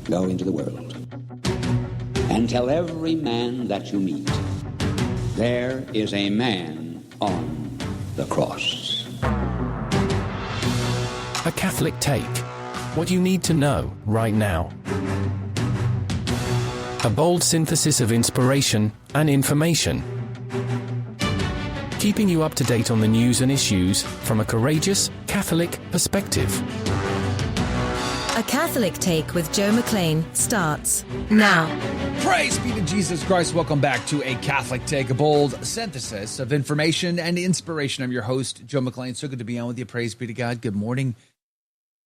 Go into the world and tell every man that you meet, there is a man on the cross. A Catholic Take. What you need to know right now. A bold synthesis of inspiration and information. Keeping you up to date on the news and issues from a courageous Catholic perspective. A Catholic Take with Joe McClain starts now. Praise be to Jesus Christ. Welcome back to A Catholic Take, a bold synthesis of information and inspiration. I'm your host, Joe McClain. So good to be on with you. Praise be to God. Good morning.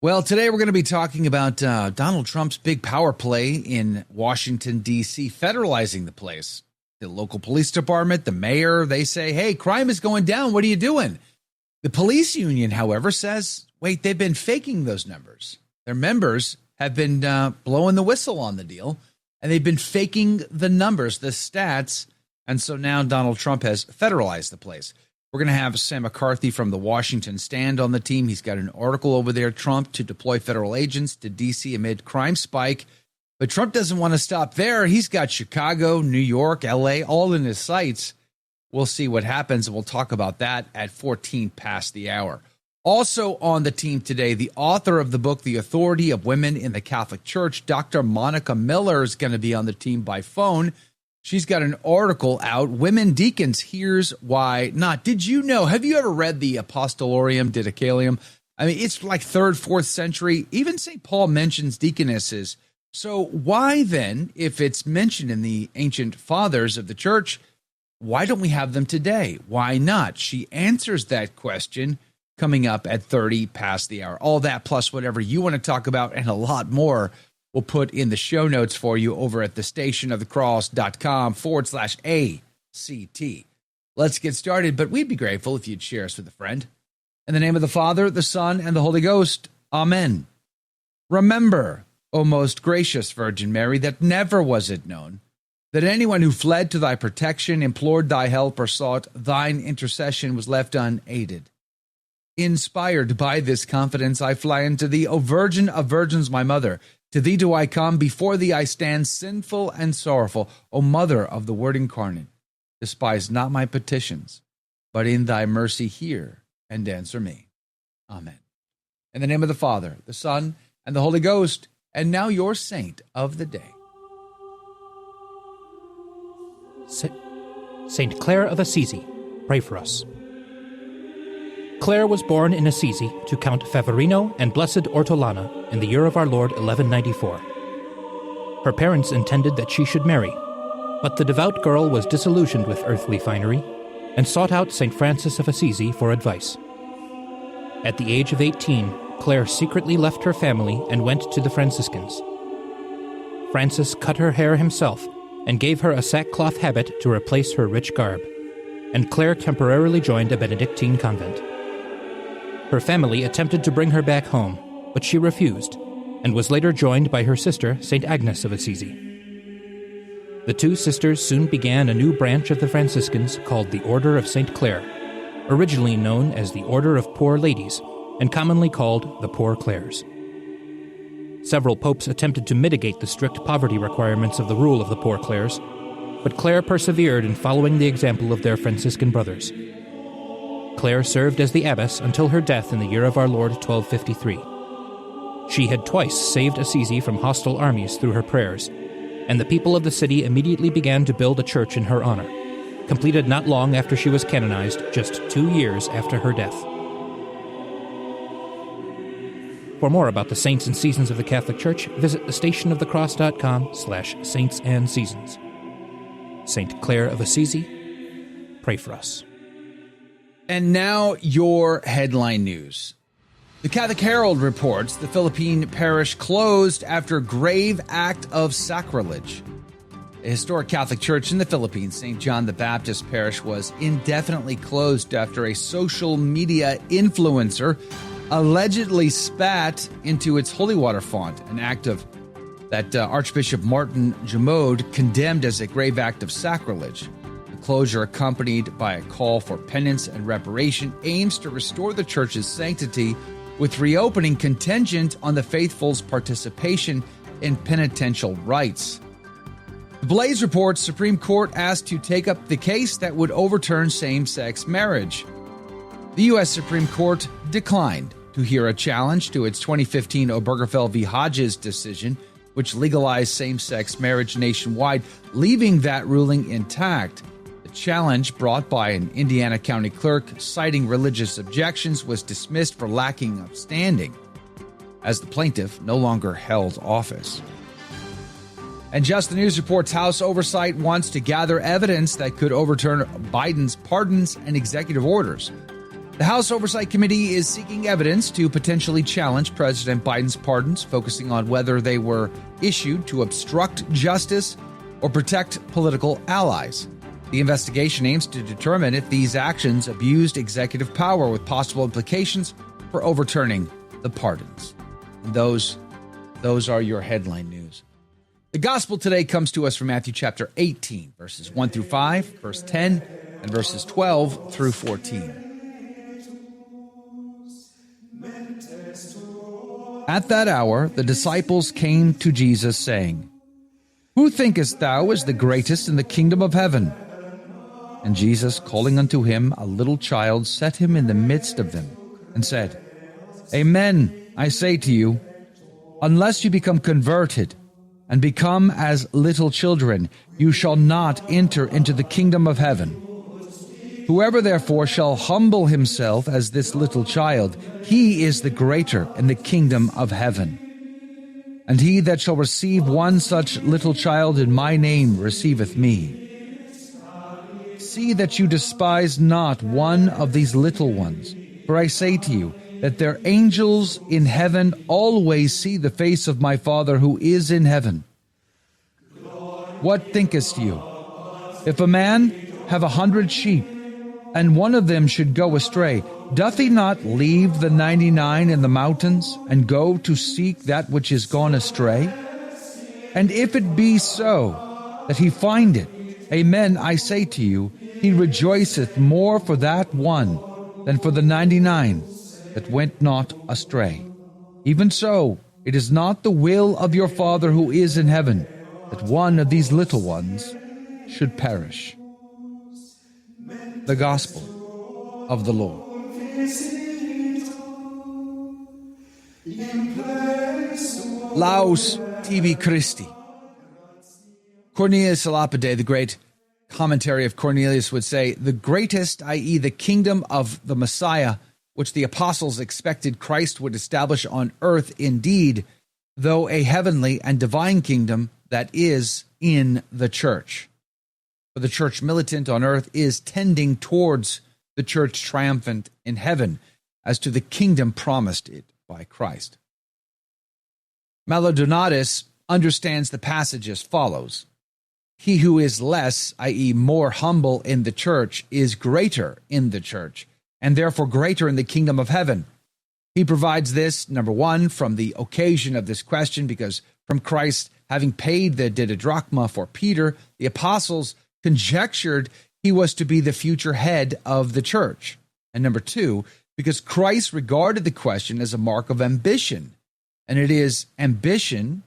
Well, today we're going to be talking about Donald Trump's big power play in Washington, D.C., federalizing the place. The local police department, the mayor, they say, hey, crime is going down. What are you doing? The police union, however, says, wait, they've been faking those numbers. Their members have been blowing the whistle on the deal, and they've been faking the numbers, the stats. And so now Donald Trump has federalized the place. We're going to have Sam McCarthy from the Washington Stand on the team. He's got an article over there, Trump to deploy federal agents to D.C. amid crime spike. But Trump doesn't want to stop there. He's got Chicago, New York, L.A., all in his sights. We'll see what happens, and we'll talk about that at 14 past the hour. Also on the team today, the author of the book, The Authority of Women in the Catholic Church, Dr. Monica Miller, is going to be on the team by phone. She's got an article out, Women Deacons, Here's Why Not. Did you know, have you ever read the Apostolarium Didicalium? I mean, it's like 3rd, 4th century. Even St. Paul mentions deaconesses. So why then, if it's mentioned in the ancient fathers of the church, why don't we have them today? Why not? She answers that question coming up at 30 past the hour. All that plus whatever you want to talk about and a lot more we'll put in the show notes for you over at thestationofthecross.com/ACT. Let's get started, but we'd be grateful if you'd share us with a friend. In the name of the Father, the Son, and the Holy Ghost, Amen. Remember, O most gracious Virgin Mary, that never was it known that anyone who fled to thy protection, implored thy help, or sought thine intercession was left unaided. Inspired by this confidence, I fly unto thee, O Virgin of Virgins, my mother. To thee do I come, before thee I stand sinful and sorrowful, O Mother of the Word incarnate. Despise not my petitions, but in thy mercy hear and answer me. Amen. In the name of the Father, the Son, and the Holy Ghost, and now your saint of the day. Saint Clare of Assisi, pray for us. Clare was born in Assisi to Count Favorino and Blessed Ortolana in the year of our Lord 1194. Her parents intended that she should marry, but the devout girl was disillusioned with earthly finery and sought out St. Francis of Assisi for advice. At the age of 18, Clare secretly left her family and went to the Franciscans. Francis cut her hair himself and gave her a sackcloth habit to replace her rich garb, and Clare temporarily joined a Benedictine convent. Her family attempted to bring her back home, but she refused, and was later joined by her sister, St. Agnes of Assisi. The two sisters soon began a new branch of the Franciscans called the Order of St. Clare, originally known as the Order of Poor Ladies, and commonly called the Poor Clares. Several popes attempted to mitigate the strict poverty requirements of the rule of the Poor Clares, but Clare persevered in following the example of their Franciscan brothers. Clare served as the abbess until her death in the year of our Lord 1253. She had twice saved Assisi from hostile armies through her prayers, and the people of the city immediately began to build a church in her honor, completed not long after she was canonized, just 2 years after her death. For more about the saints and seasons of the Catholic Church, visit thestationofthecross.com/saintsandseasons. Saint Clare of Assisi, pray for us. And now your headline news. The Catholic Herald reports the Philippine parish closed after grave act of sacrilege. A historic Catholic church in the Philippines, St. John the Baptist Parish, was indefinitely closed after a social media influencer allegedly spat into its holy water font, an act of that Archbishop Martin Jumode condemned as a grave act of sacrilege. Closure, accompanied by a call for penance and reparation, aims to restore the church's sanctity, with reopening contingent on the faithful's participation in penitential rights. The Blaze reports Supreme Court asked to take up the case that would overturn same-sex marriage. The U.S. Supreme Court declined to hear a challenge to its 2015 Obergefell v. Hodges decision, which legalized same-sex marriage nationwide, leaving that ruling intact. The challenge, brought by an Indiana county clerk citing religious objections, was dismissed for lacking of standing, as the plaintiff no longer held office. And Just the News reports House Oversight wants to gather evidence that could overturn Biden's pardons and executive orders. The House Oversight Committee is seeking evidence to potentially challenge President Biden's pardons, focusing on whether they were issued to obstruct justice or protect political allies. The investigation aims to determine if these actions abused executive power, with possible implications for overturning the pardons. And those are your headline news. The gospel today comes to us from Matthew chapter 18, verses 1 through 5, verse 10, and verses 12 through 14. At that hour, the disciples came to Jesus, saying, "Who thinkest thou is the greatest in the kingdom of heaven?" And Jesus, calling unto him a little child, set him in the midst of them, and said, Amen, I say to you, unless you become converted and become as little children, you shall not enter into the kingdom of heaven. Whoever therefore shall humble himself as this little child, he is the greater in the kingdom of heaven. And he that shall receive one such little child in my name receiveth me. See that you despise not one of these little ones, for I say to you that their angels in heaven always see the face of my Father who is in heaven. What thinkest you? If a man have 100 sheep, and one of them should go astray, doth he not leave the 99 in the mountains, and go to seek that which is gone astray? And if it be so, that he find it, amen, I say to you, he rejoiceth more for that one than for the 99 that went not astray. Even so, it is not the will of your Father who is in heaven, that one of these little ones should perish. The Gospel of the Lord. Laus tibi Christi. Cornelius a Lapide, the great commentary of Cornelius, would say, the greatest, i.e. the kingdom of the Messiah, which the apostles expected Christ would establish on earth indeed, though a heavenly and divine kingdom that is in the church. For the church militant on earth is tending towards the church triumphant in heaven, as to the kingdom promised it by Christ. Malodonatus understands the passage as follows. He who is less, i.e. more humble in the church, is greater in the church, and therefore greater in the kingdom of heaven. He provides this, number one, from the occasion of this question, because from Christ having paid the didrachma for Peter, the apostles conjectured he was to be the future head of the church. And number two, because Christ regarded the question as a mark of ambition, and it is ambition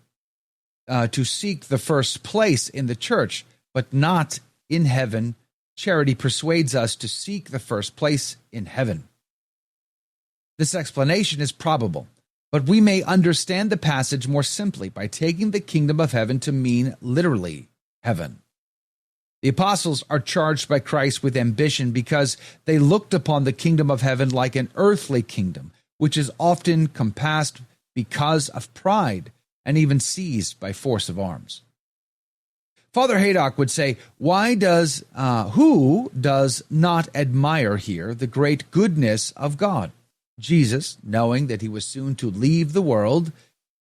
to seek the first place in the church, but not in heaven. Charity persuades us to seek the first place in heaven. This explanation is probable, but we may understand the passage more simply by taking the kingdom of heaven to mean literally heaven. The apostles are charged by Christ with ambition because they looked upon the kingdom of heaven like an earthly kingdom, which is often compassed because of pride and even seized by force of arms. Father Haydock would say, who does not admire here the great goodness of God? Jesus, knowing that he was soon to leave the world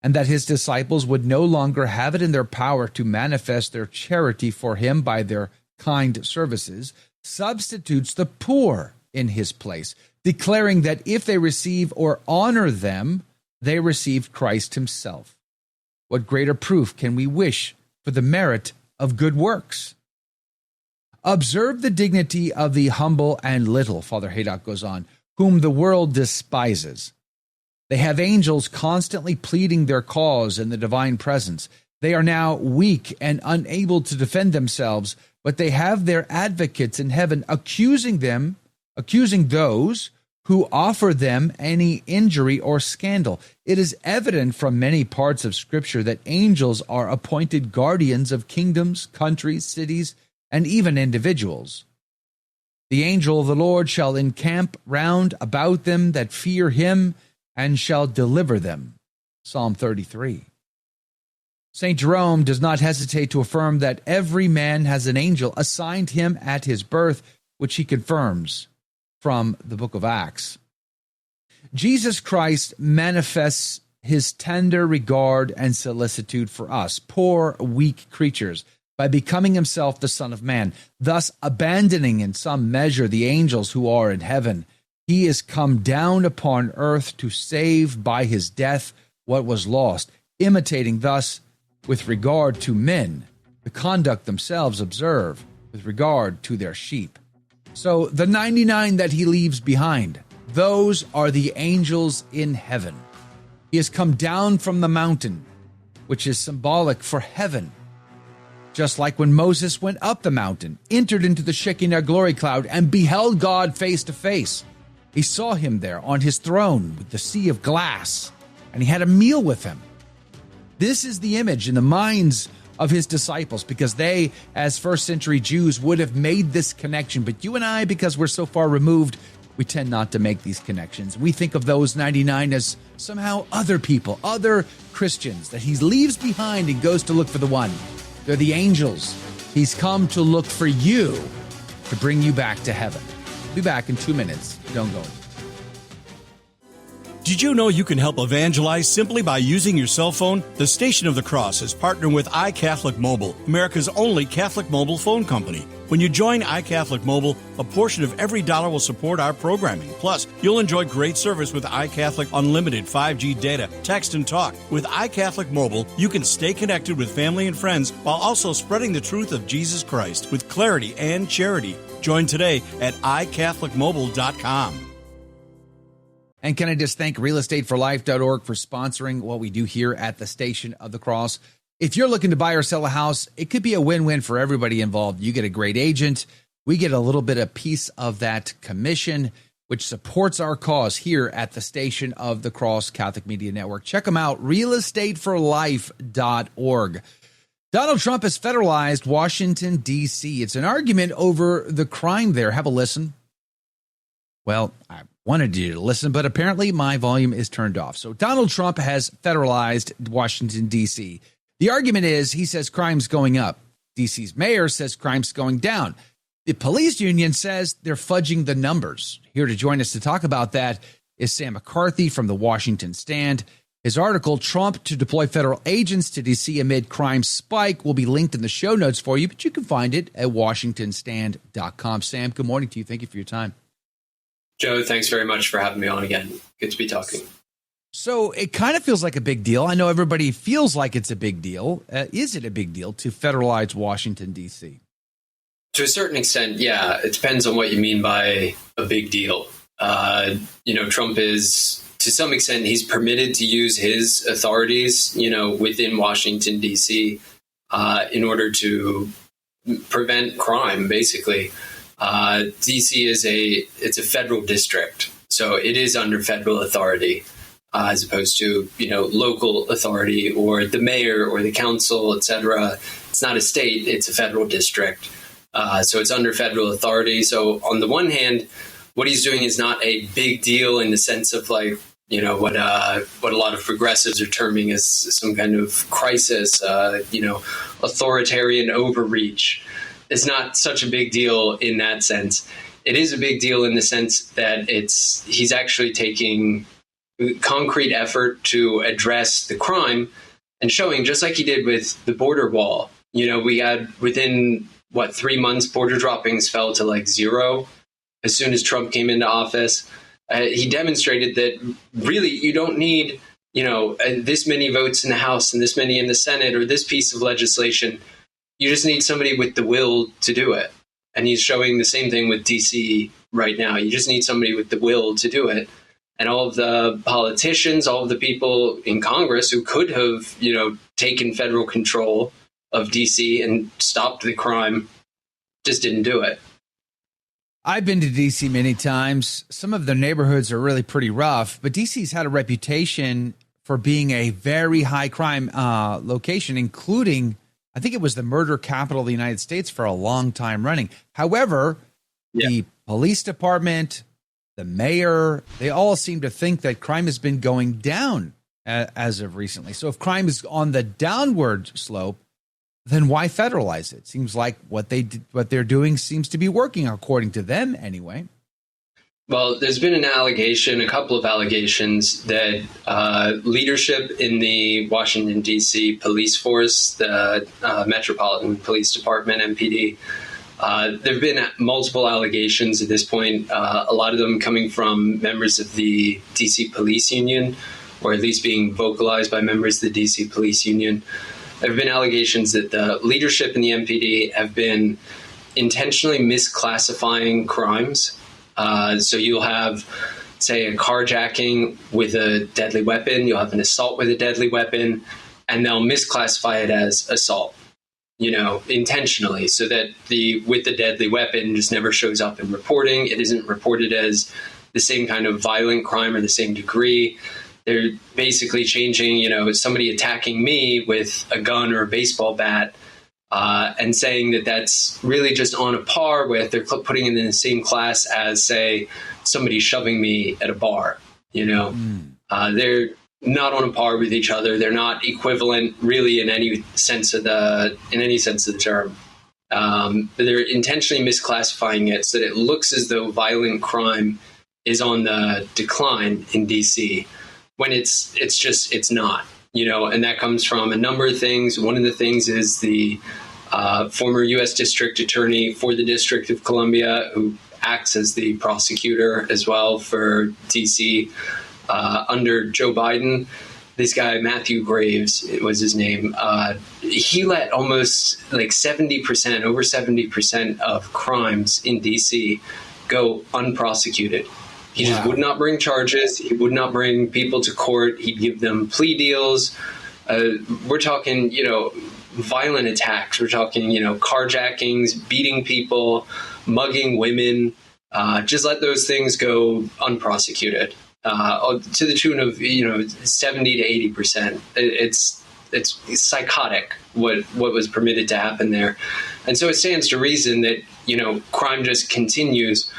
and that his disciples would no longer have it in their power to manifest their charity for him by their kind services, substitutes the poor in his place, declaring that if they receive or honor them, they receive Christ himself. What greater proof can we wish for the merit of good works? Observe the dignity of the humble and little, Father Haydock goes on, whom the world despises. They have angels constantly pleading their cause in the divine presence. They are now weak and unable to defend themselves, but they have their advocates in heaven accusing those who offer them any injury or scandal. It is evident from many parts of Scripture that angels are appointed guardians of kingdoms, countries, cities, and even individuals. The angel of the Lord shall encamp round about them that fear him, and shall deliver them. Psalm 33. St. Jerome does not hesitate to affirm that every man has an angel assigned him at his birth, which he confirms from the book of Acts. Jesus Christ manifests his tender regard and solicitude for us, poor, weak creatures, by becoming himself the Son of Man, thus abandoning in some measure the angels who are in heaven. He is come down upon earth to save by his death what was lost, imitating thus, with regard to men, the conduct themselves observe with regard to their sheep. So the 99 that he leaves behind, those are the angels in heaven. He has come down from the mountain, which is symbolic for heaven. Just like when Moses went up the mountain, entered into the Shekinah glory cloud, and beheld God face to face. He saw him there on his throne with the sea of glass, and he had a meal with him. This is the image in the minds of his disciples, because they, as first century Jews, would have made this connection. But you and I, because we're so far removed, we tend not to make these connections. We think of those 99 as somehow other people, other Christians that he leaves behind and goes to look for the one. They're the angels. He's come to look for you, to bring you back to heaven. We'll be back in 2 minutes. Don't go. Did you know you can help evangelize simply by using your cell phone? The Station of the Cross is partnering with iCatholic Mobile, America's only Catholic mobile phone company. When you join iCatholic Mobile, a portion of every dollar will support our programming. Plus, you'll enjoy great service with iCatholic Unlimited 5G data, text, and talk. With iCatholic Mobile, you can stay connected with family and friends while also spreading the truth of Jesus Christ with clarity and charity. Join today at iCatholicMobile.com. And can I just thank realestateforlife.org for sponsoring what we do here at the Station of the Cross. If you're looking to buy or sell a house, it could be a win-win for everybody involved. You get a great agent. We get a little bit of piece of that commission, which supports our cause here at the Station of the Cross Catholic Media Network. Check them out, realestateforlife.org. Donald Trump has federalized Washington, D.C. It's an argument over the crime there. Have a listen. Well, I wanted you to listen, but apparently my volume is turned off. So Donald Trump has federalized Washington, D.C. The argument is he says crime's going up. D.C.'s mayor says crime's going down. The police union says they're fudging the numbers. Here to join us to talk about that is Sam McCarthy from the Washington Stand. His article, Trump to Deploy Federal Agents to D.C. Amid Crime Spike, will be linked in the show notes for you, but you can find it at WashingtonStand.com. Sam, good morning to you. Thank you for your time. Joe, thanks very much for having me on again. Good to be talking. So it kind of feels like a big deal. I know everybody feels like it's a big deal. Is it a big deal to federalize Washington, D.C.? To a certain extent, yeah. It depends on what you mean by a big deal. Trump is, to some extent, he's permitted to use his authorities, within Washington, D.C. In order to prevent crime, basically. D.C. it's a federal district, so it is under federal authority, as opposed to, local authority or the mayor or the council, etc. It's not a state, it's a federal district. So it's under federal authority. So on the one hand, what he's doing is not a big deal in the sense of what a lot of progressives are terming as some kind of crisis, authoritarian overreach. It's not such a big deal in that sense. It is a big deal in the sense that he's actually taking concrete effort to address the crime and showing, just like he did with the border wall. We had within 3 months, border droppings fell to zero as soon as Trump came into office. He demonstrated that really you don't need, this many votes in the House and this many in the Senate or this piece of legislation. You just need somebody with the will to do it. And he's showing the same thing with DC right now. You just need somebody with the will to do it. and all of the politicians, all of the people in Congress who could have, taken federal control of DC and stopped the crime just didn't do it. I've been to DC many times. Some of the neighborhoods are really pretty rough, but DC's had a reputation for being a very high crime location, including, I think it was the murder capital of the United States for a long time running. However, the police department, the mayor, they all seem to think that crime has been going down as of recently. So if crime is on the downward slope, then why federalize it? Seems like what they're doing seems to be working, according to them anyway. Well, there's been a couple of allegations that leadership in the Washington, D.C. police force, the Metropolitan Police Department, MPD, there have been multiple allegations at this point, a lot of them coming from members of the D.C. Police Union, or at least being vocalized by members of the D.C. Police Union. There have been allegations that the leadership in the MPD have been intentionally misclassifying crimes. So you'll have, say, a carjacking with a deadly weapon, you'll have an assault with a deadly weapon, and they'll misclassify it as assault, intentionally, so that with the deadly weapon just never shows up in reporting. It isn't reported as the same kind of violent crime or the same degree. They're basically changing, somebody attacking me with a gun or a baseball bat, and saying that that's really just on a par with, they're putting it in the same class as, say, somebody shoving me at a bar. They're not on a par with each other. They're not equivalent, really, in any sense of the term. But they're intentionally misclassifying it so that it looks as though violent crime is on the decline in DC, when it's not. And that comes from a number of things. One of the things is the former U.S. District Attorney for the District of Columbia, who acts as the prosecutor as well for D.C. Under Joe Biden. This guy, Matthew Graves, it was his name. He let almost over 70% of crimes in D.C. go unprosecuted. He just would not bring charges. He would not bring people to court. He'd give them plea deals. We're talking, violent attacks. We're talking, carjackings, beating people, mugging women. Just let those things go unprosecuted to the tune of, 70 to 80%. It's psychotic what was permitted to happen there. And so it stands to reason that, crime just continues.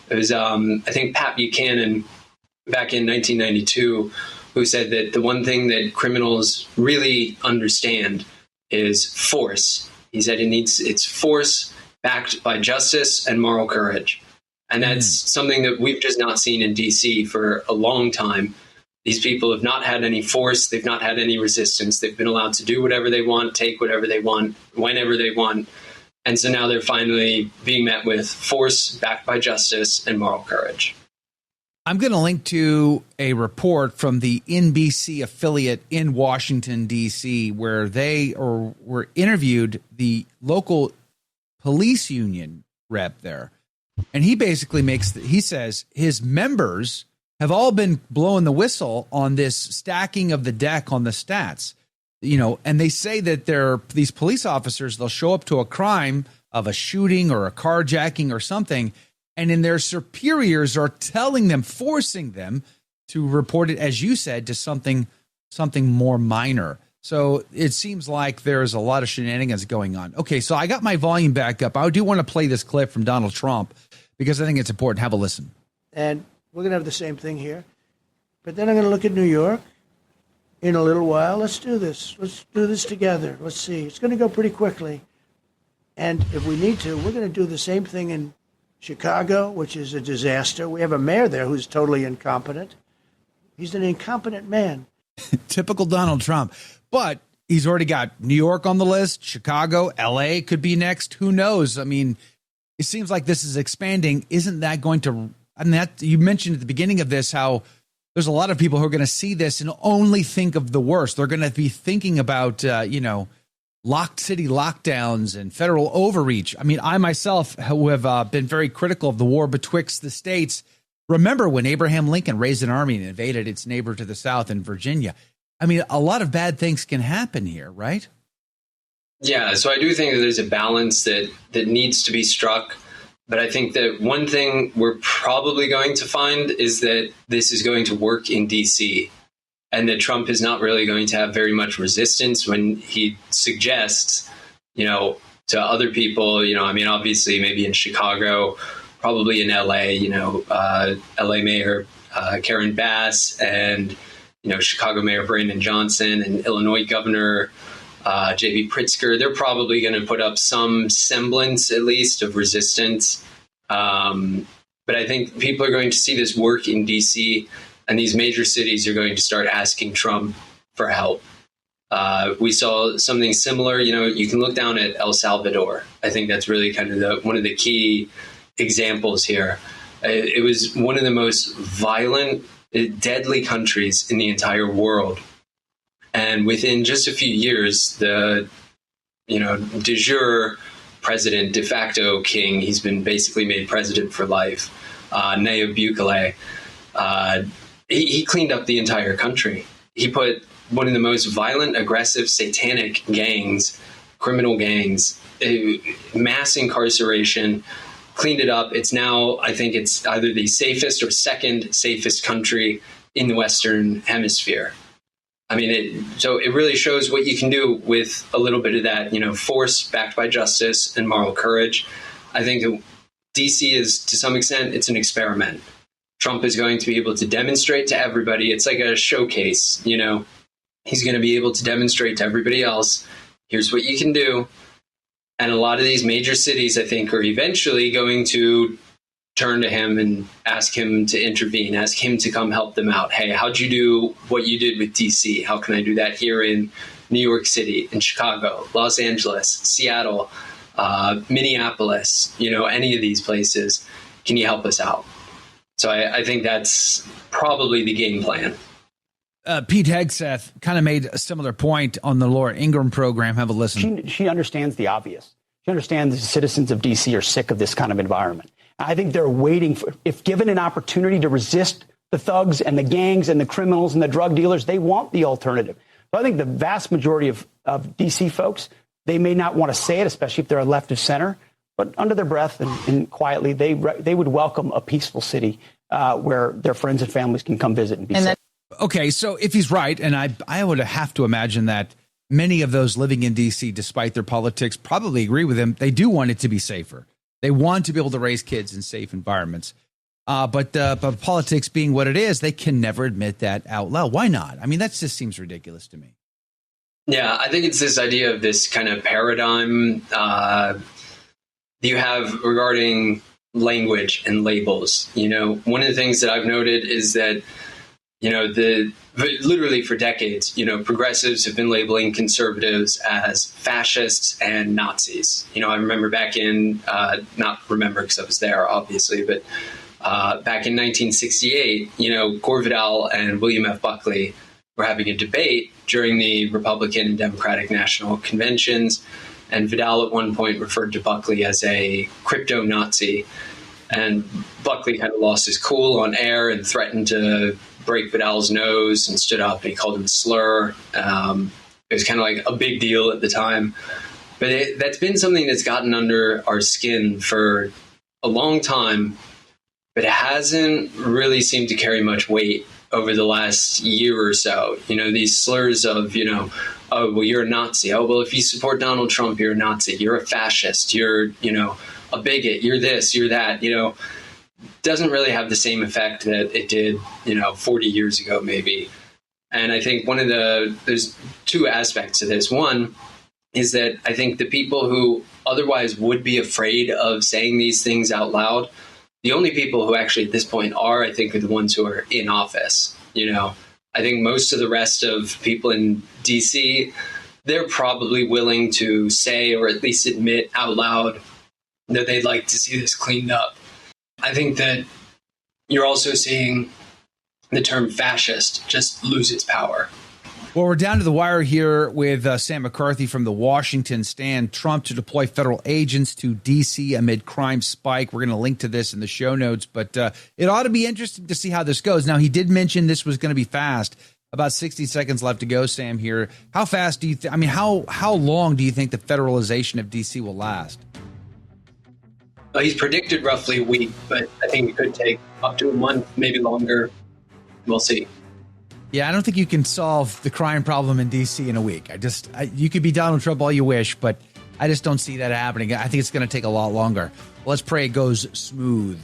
It was, I think, Pat Buchanan back in 1992 who said that the one thing that criminals really understand is force. He said it's force backed by justice and moral courage. And that's something that we've just not seen in D.C. for a long time. These people have not had any force. They've not had any resistance. They've been allowed to do whatever they want, take whatever they want, whenever they want. And so now they're finally being met with force backed by justice and moral courage. I'm going to link to a report from the NBC affiliate in Washington, D.C., where they were interviewed the local police union rep there. And he basically he says his members have all been blowing the whistle on this stacking of the deck on the stats. And they say that these police officers, they'll show up to a crime of a shooting or a carjacking or something, and then their superiors are telling them, forcing them to report it, as you said, to something more minor. So it seems like there's a lot of shenanigans going on. Okay, so I got my volume back up. I do want to play this clip from Donald Trump because I think it's important. Have a listen. And we're going to have the same thing here. But then I'm going to look at New York. In a little while, let's do this. Let's do this together. Let's see. It's going to go pretty quickly. And if we need to, we're going to do the same thing in Chicago, which is a disaster. We have a mayor there who's totally incompetent. He's an incompetent man. Typical Donald Trump. But he's already got New York on the list, Chicago, L.A. could be next. Who knows? I mean, it seems like this is expanding. Isn't that going to – you mentioned at the beginning of this how – there's a lot of people who are going to see this and only think of the worst. They're going to be thinking about, locked city lockdowns and federal overreach. I mean, I myself, who have been very critical of the war betwixt the states, Remember when Abraham Lincoln raised an army and invaded its neighbor to the south in Virginia? I mean, a lot of bad things can happen here, right? Yeah, so I do think that there's a balance that needs to be struck. But I think that one thing we're probably going to find is that this is going to work in D.C. and that Trump is not really going to have very much resistance when he suggests, to other people, I mean, obviously maybe in Chicago, probably in L.A., L.A. Mayor Karen Bass and, Chicago Mayor Brandon Johnson and Illinois Governor J.B. Pritzker, they're probably going to put up some semblance, at least, of resistance. But I think people are going to see this work in D.C., and these major cities are going to start asking Trump for help. We saw something similar. You can look down at El Salvador. I think that's really kind of one of the key examples here. It was one of the most violent, deadly countries in the entire world. And within just a few years, the, de jure president, de facto king, he's been basically made president for life, Nayib Bukele, he cleaned up the entire country. He put one of the most violent, aggressive, satanic gangs, criminal gangs, mass incarceration, cleaned it up. It's now, I think it's either the safest or second safest country in the Western Hemisphere. I mean, so it really shows what you can do with a little bit of that, force backed by justice and moral courage. I think that DC is, to some extent, it's an experiment. Trump is going to be able to demonstrate to everybody. It's like a showcase, He's going to be able to demonstrate to everybody else, here's what you can do. And a lot of these major cities, I think, are eventually going to turn to him and ask him to intervene, ask him to come help them out. Hey, how'd you do what you did with DC? How can I do that here in New York City, in Chicago, Los Angeles, Seattle, Minneapolis, any of these places? Can you help us out? So I think that's probably the game plan. Pete Hegseth kind of made a similar point on the Laura Ingraham program. Have a listen. She understands the obvious. She understands the citizens of D.C. are sick of this kind of environment. I think they're waiting for, if given an opportunity to resist the thugs and the gangs and the criminals and the drug dealers, they want the alternative. So I think the vast majority of D.C. folks, they may not want to say it, especially if they're left of center, but under their breath and quietly, they would welcome a peaceful city where their friends and families can come visit and be safe. Okay, so if he's right, and I would have to imagine that many of those living in D.C., despite their politics, probably agree with him. They do want it to be safer. They want to be able to raise kids in safe environments. But politics being what it is, they can never admit that out loud. Why not? I mean, that just seems ridiculous to me. Yeah, I think it's this idea of this kind of paradigm you have regarding language and labels. One of the things that I've noted is that literally for decades, progressives have been labeling conservatives as fascists and Nazis. I remember back in, not remember because I was there, obviously, but back in 1968, Gore Vidal and William F. Buckley were having a debate during the Republican and Democratic National Conventions. And Vidal at one point referred to Buckley as a crypto-Nazi. And Buckley kind of lost his cool on air and threatened to break Vidal's nose and stood up and he called him a slur. It was kind of like a big deal at the time. But that's been something that's gotten under our skin for a long time, but it hasn't really seemed to carry much weight over the last year or so. These slurs of, oh, well, you're a Nazi. Oh, well, if you support Donald Trump, you're a Nazi. You're a fascist. You're, a bigot. You're this, you're that, doesn't really have the same effect that it did, 40 years ago, maybe. And I think there's two aspects to this. One is that I think the people who otherwise would be afraid of saying these things out loud, the only people who actually at this point are the ones who are in office. I think most of the rest of people in DC, they're probably willing to say, or at least admit out loud, that they'd like to see this cleaned up. I think that you're also seeing the term fascist just lose its power. Well, we're down to the wire here with Sam McCarthy from the Washington Stand. Trump to deploy federal agents to D.C. amid crime spike. We're going to link to this in the show notes, but it ought to be interesting to see how this goes. Now, he did mention this was going to be fast. About 60 seconds left to go, Sam, here. How fast do you think, how long do you think the federalization of D.C. will last? He's predicted roughly a week, but I think it could take up to a month, maybe longer. We'll see. Yeah, I don't think you can solve the crime problem in D.C. in a week. You could be Donald Trump all you wish, but I just don't see that happening. I think it's going to take a lot longer. Let's pray it goes smooth,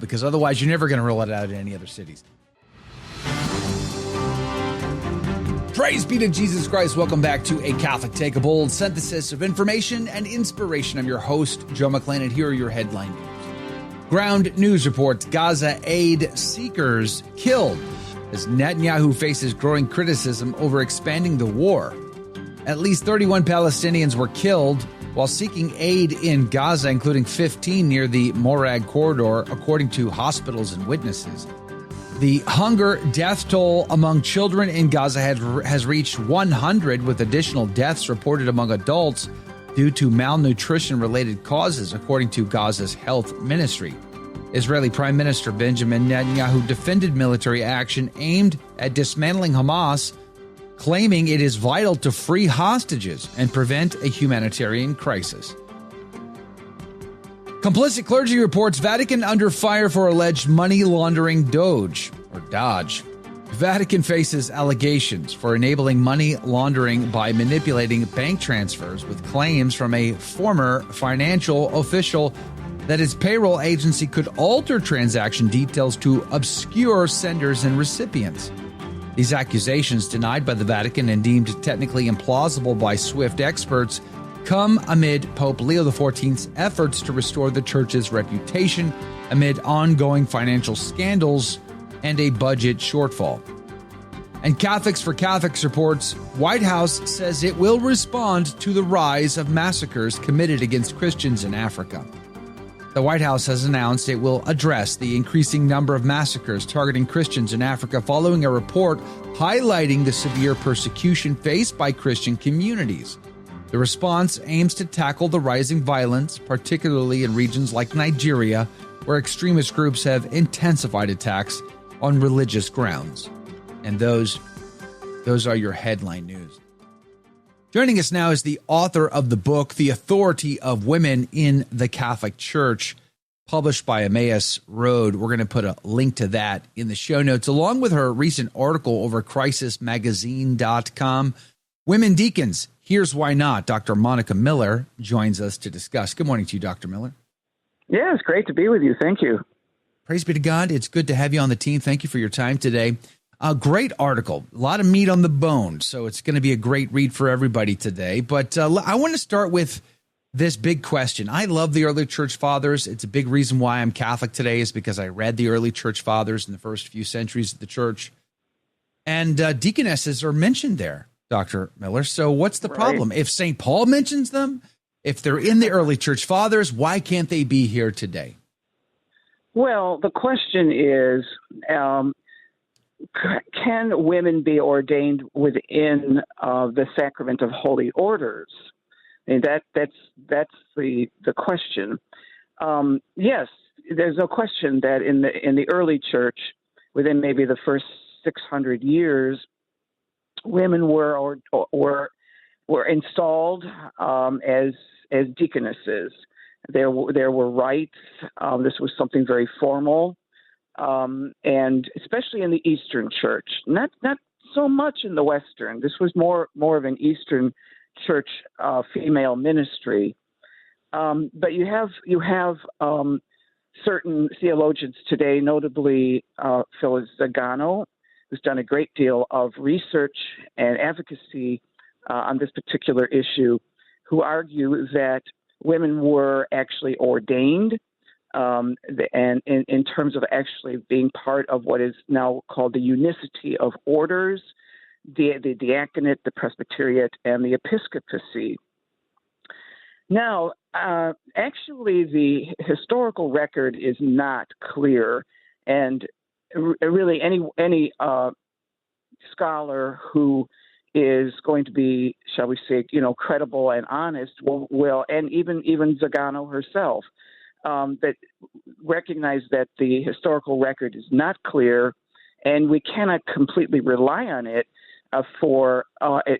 because otherwise you're never going to roll it out in any other cities. Praise be to Jesus Christ. Welcome back to A Catholic Take, a bold synthesis of information and inspiration. I'm your host, Joe McClain, and here are your headline news. Ground news reports Gaza aid seekers killed as Netanyahu faces growing criticism over expanding the war. At least 31 Palestinians were killed while seeking aid in Gaza, including 15 near the Morag corridor, according to hospitals and witnesses. The hunger death toll among children in Gaza has reached 100, with additional deaths reported among adults due to malnutrition-related causes, according to Gaza's health ministry. Israeli Prime Minister Benjamin Netanyahu defended military action aimed at dismantling Hamas, claiming it is vital to free hostages and prevent a humanitarian crisis. Complicit clergy reports Vatican under fire for alleged money laundering Dodge. Vatican faces allegations for enabling money laundering by manipulating bank transfers, with claims from a former financial official that its payroll agency could alter transaction details to obscure senders and recipients. These accusations, denied by the Vatican and deemed technically implausible by SWIFT experts, come amid Pope Leo XIV's efforts to restore the church's reputation amid ongoing financial scandals and a budget shortfall. And Catholics for Catholics reports White House says it will respond to the rise of massacres committed against Christians in Africa. The White House has announced it will address the increasing number of massacres targeting Christians in Africa following a report highlighting the severe persecution faced by Christian communities. The response aims to tackle the rising violence, particularly in regions like Nigeria, where extremist groups have intensified attacks on religious grounds. And those are your headline news. Joining us now is the author of the book, The Authority of Women in the Catholic Church, published by Emmaus Road. We're going to put a link to that in the show notes, along with her recent article over crisismagazine.com. Women Deacons, Here's Why Not. Dr. Monica Miller joins us to discuss. Good morning to you, Dr. Miller. Yeah, it's great to be with you. Thank you. Praise be to God. It's good to have you on the team. Thank you for your time today. A great article, a lot of meat on the bone, so it's going to be a great read for everybody today. But I want to start with this big question. I love the early church fathers. It's a big reason why I'm Catholic today, is because I read the early church fathers in the first few centuries of the church. And deaconesses are mentioned there, Dr. Miller. So what's the problem? If St. Paul mentions them, if they're in the early church fathers, why can't they be here today? Well, the question is, can women be ordained within the sacrament of holy orders? And that's the question. Yes, there's no question that in the early church, within maybe the first 600 years, women were installed as deaconesses. There were rites. This was something very formal. And especially in the Eastern Church, not so much in the Western. This was more of an Eastern Church female ministry. But you have certain theologians today, notably Phyllis Zagano, who's done a great deal of research and advocacy on this particular issue, who argue that women were actually ordained. And in terms of actually being part of what is now called the unicity of orders, the diaconate, the presbyteriate, and the episcopacy. Now, actually, the historical record is not clear, and really any scholar who is going to be, shall we say, credible and honest, will and even Zagano herself, that recognize that the historical record is not clear, and we cannot completely rely on it for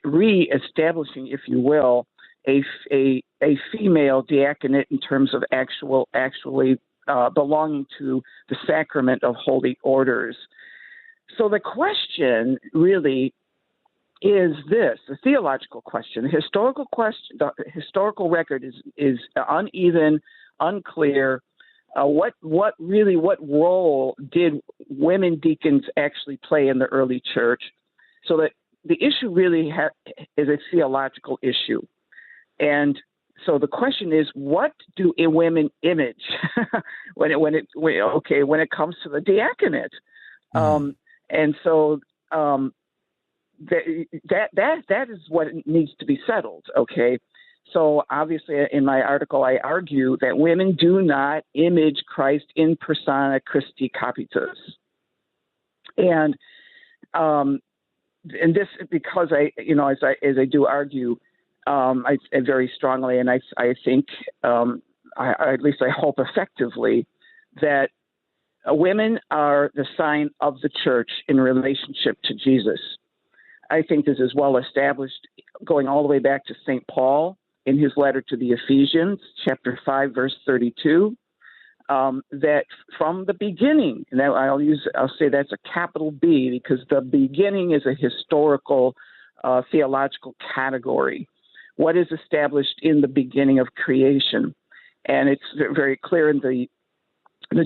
re-establishing, if you will, a female diaconate in terms of actually belonging to the sacrament of holy orders. So the question really is this: the theological question, the historical question. The historical record is uneven, unclear. What role did women deacons actually play in the early church? So that the issue really is a theological issue. And so the question is, what do women image when it comes to the diaconate? And so that is what needs to be settled. Okay. So obviously in my article, I argue that women do not image Christ in persona Christi capitis. And this, because as I do argue, I very strongly, and I think, at least I hope effectively, that women are the sign of the church in relationship to Jesus. I think this is well established, going all the way back to St. Paul in his letter to the Ephesians, chapter 5, verse 32, that from the beginning, and I'll say that's a capital B, because the beginning is a historical, theological category. What is established in the beginning of creation? And it's very clear in the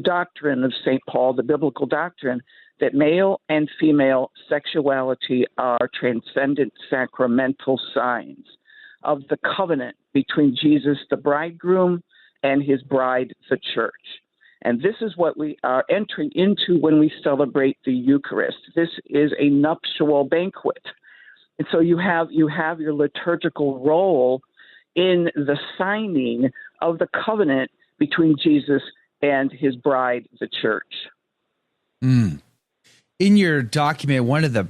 doctrine of St. Paul, the biblical doctrine, that male and female sexuality are transcendent sacramental signs of the covenant between Jesus, the bridegroom, and his bride, the church. And this is what we are entering into when we celebrate the Eucharist. This is a nuptial banquet. And so you have your liturgical role in the signing of the covenant between Jesus and his bride, the church. In your document, one of the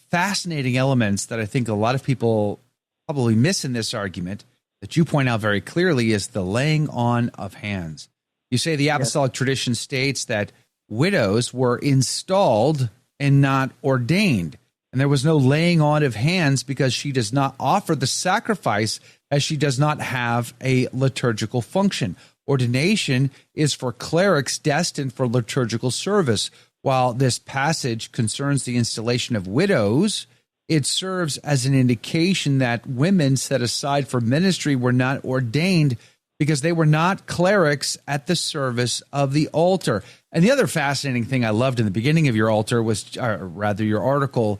fascinating elements that I think a lot of people probably miss in this argument that you point out very clearly is the laying on of hands. You say the apostolic tradition states that widows were installed and not ordained, and there was no laying on of hands because she does not offer the sacrifice, as she does not have a liturgical function. Ordination is for clerics destined for liturgical service. While this passage concerns the installation of widows, it serves as an indication that women set aside for ministry were not ordained because they were not clerics at the service of the altar. And the other fascinating thing I loved in the beginning of your your article,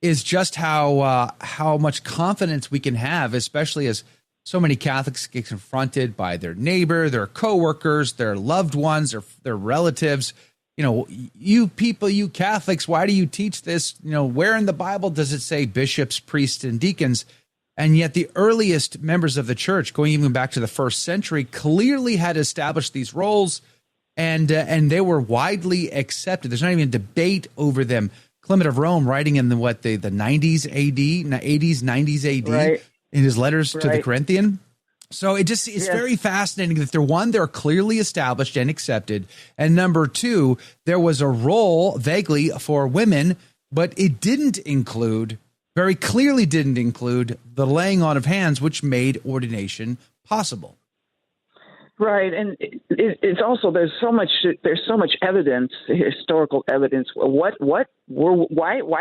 is just how much confidence we can have, especially as so many Catholics get confronted by their neighbor, their coworkers, their loved ones, or their relatives. You people, you Catholics, why do you teach this? Where in the Bible does it say bishops, priests, and deacons? And yet the earliest members of the church, going even back to the first century, clearly had established these roles, and they were widely accepted. There's not even a debate over them. Clement of Rome, writing in the 90s AD, 80s, 90s AD, right, in his letters to the Corinthian. So it's very fascinating that they're clearly established and accepted. And number two, there was a role vaguely for women, but it very clearly didn't include the laying on of hands, which made ordination possible. Right, and it's also there's so much evidence, historical evidence. Why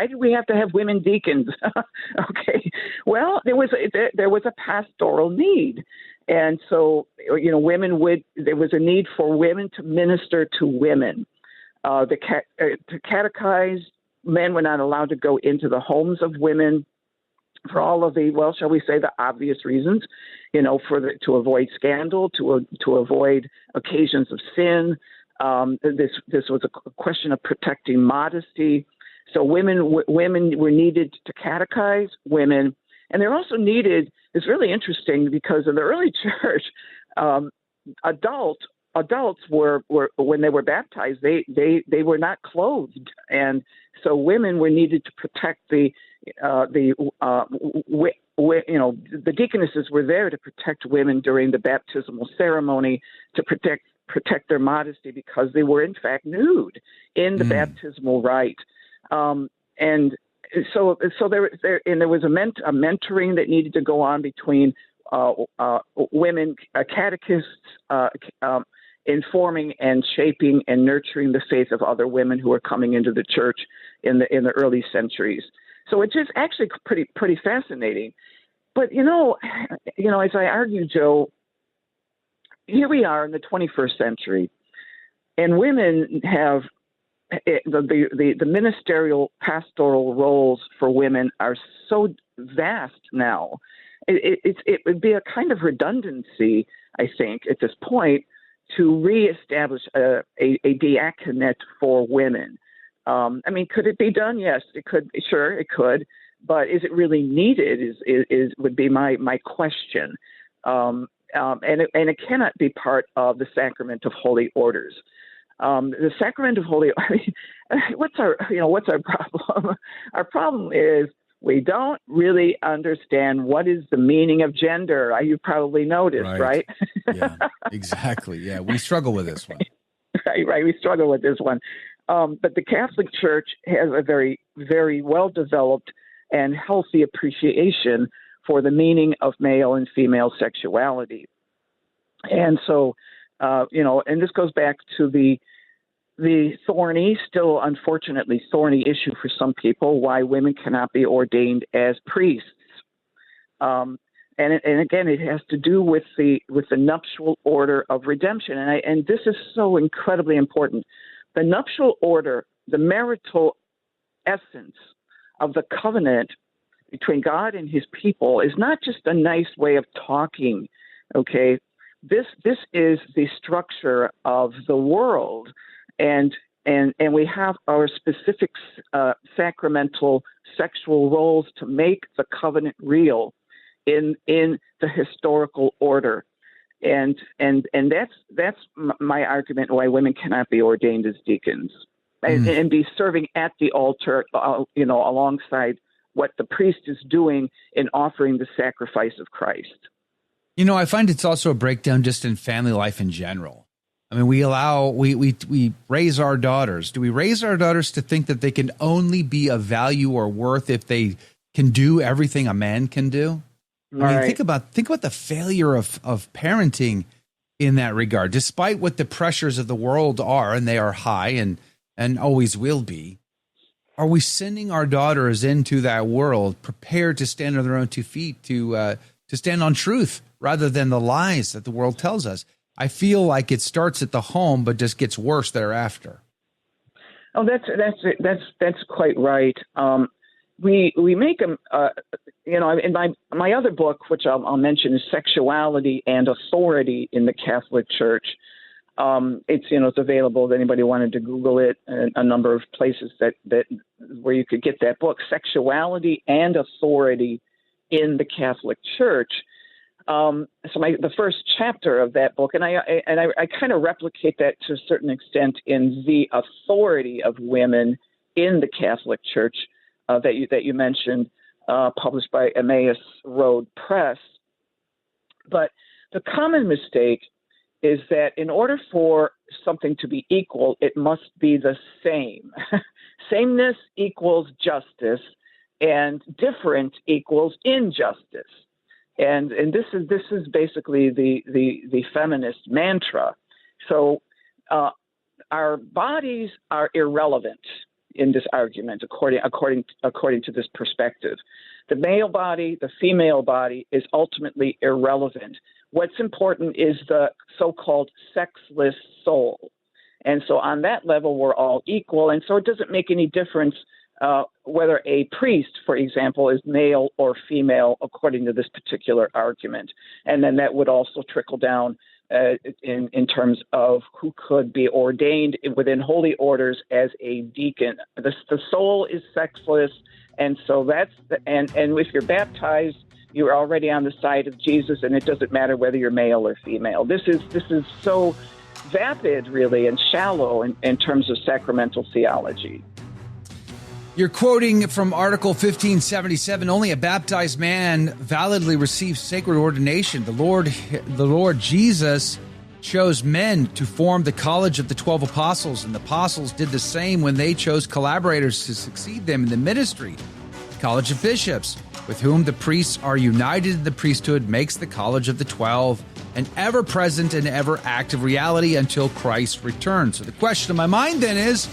did we have to have women deacons? Okay, well there was a pastoral need, and so there was a need for women to minister to women, to catechize. Men were not allowed to go into the homes of women for all of the, shall we say, the obvious reasons, to avoid scandal, to avoid occasions of sin. This was a question of protecting modesty. So women were needed to catechize women, and they're also needed. It's really interesting because in the early church, adult adults were when they were baptized, they were not clothed, and so women were needed to protect the deaconesses were there to protect women during the baptismal ceremony, to protect their modesty, because they were in fact nude in the baptismal rite. And so there was a mentoring that needed to go on between women catechists, informing and shaping and nurturing the faith of other women who were coming into the church in the early centuries. So it's just actually pretty fascinating. But you know, as I argue, Joe, here we are in the 21st century, and women have the ministerial pastoral roles for women are so vast now. It would be a kind of redundancy, I think, at this point, to reestablish a diaconate for women. I mean, could it be done? Yes, it could. Sure, it could. But is it really needed? Would be my question. And it cannot be part of the sacrament of holy orders. The sacrament of holy. What's our problem? Our problem is we don't really understand what is the meaning of gender. You probably noticed, right? Yeah, exactly. Yeah, we struggle with this one. Right. We struggle with this one. But the Catholic Church has a very, very well-developed and healthy appreciation for the meaning of male and female sexuality. And so, and this goes back to the thorny, still unfortunately thorny issue for some people, why women cannot be ordained as priests. And again, it has to do with the nuptial order of redemption. And this is so incredibly important. The nuptial order, the marital essence of the covenant between God and his people, is not just a nice way of talking, okay? This is the structure of the world, and we have our specific sacramental sexual roles to make the covenant real in the historical order. And that's my argument why women cannot be ordained as deacons and be serving at the altar, alongside what the priest is doing in offering the sacrifice of Christ. I find it's also a breakdown just in family life in general. I mean, we raise our daughters. Do we raise our daughters to think that they can only be of value or worth if they can do everything a man can do? I mean, think about the failure of parenting in that regard. Despite what the pressures of the world are, and they are high and always will be, are we sending our daughters into that world prepared to stand on their own 2 feet, to stand on truth rather than the lies that the world tells us? I feel like it starts at the home, but just gets worse thereafter. Oh, that's quite right. We make them, in my other book, which I'll mention, is Sexuality and Authority in the Catholic Church. It's available if anybody wanted to Google it, a number of places that where you could get that book, Sexuality and Authority in the Catholic Church. The first chapter of that book, and I kind of replicate that to a certain extent in The Authority of Women in the Catholic Church, that you mentioned, published by Emmaus Road Press. But the common mistake is that in order for something to be equal, it must be the same. Sameness equals justice, and different equals injustice. And this is basically the feminist mantra. So our bodies are irrelevant in this argument, according to this perspective. The male body, the female body, is ultimately irrelevant. What's important is the so-called sexless soul. And so on that level, we're all equal. And so it doesn't make any difference whether a priest, for example, is male or female, according to this particular argument. And then that would also trickle down in terms of who could be ordained within holy orders as a deacon. The soul is sexless, and so and if you're baptized, you're already on the side of Jesus, and it doesn't matter whether you're male or female. This is so vapid, really, and shallow in terms of sacramental theology. You're quoting from Article 1577, only a baptized man validly receives sacred ordination. The Lord Jesus chose men to form the College of the 12 Apostles, and the apostles did the same when they chose collaborators to succeed them in the ministry. The College of Bishops, with whom the priests are united in the priesthood, makes the College of the 12 an ever-present and ever-active reality until Christ returns. So the question in my mind then is,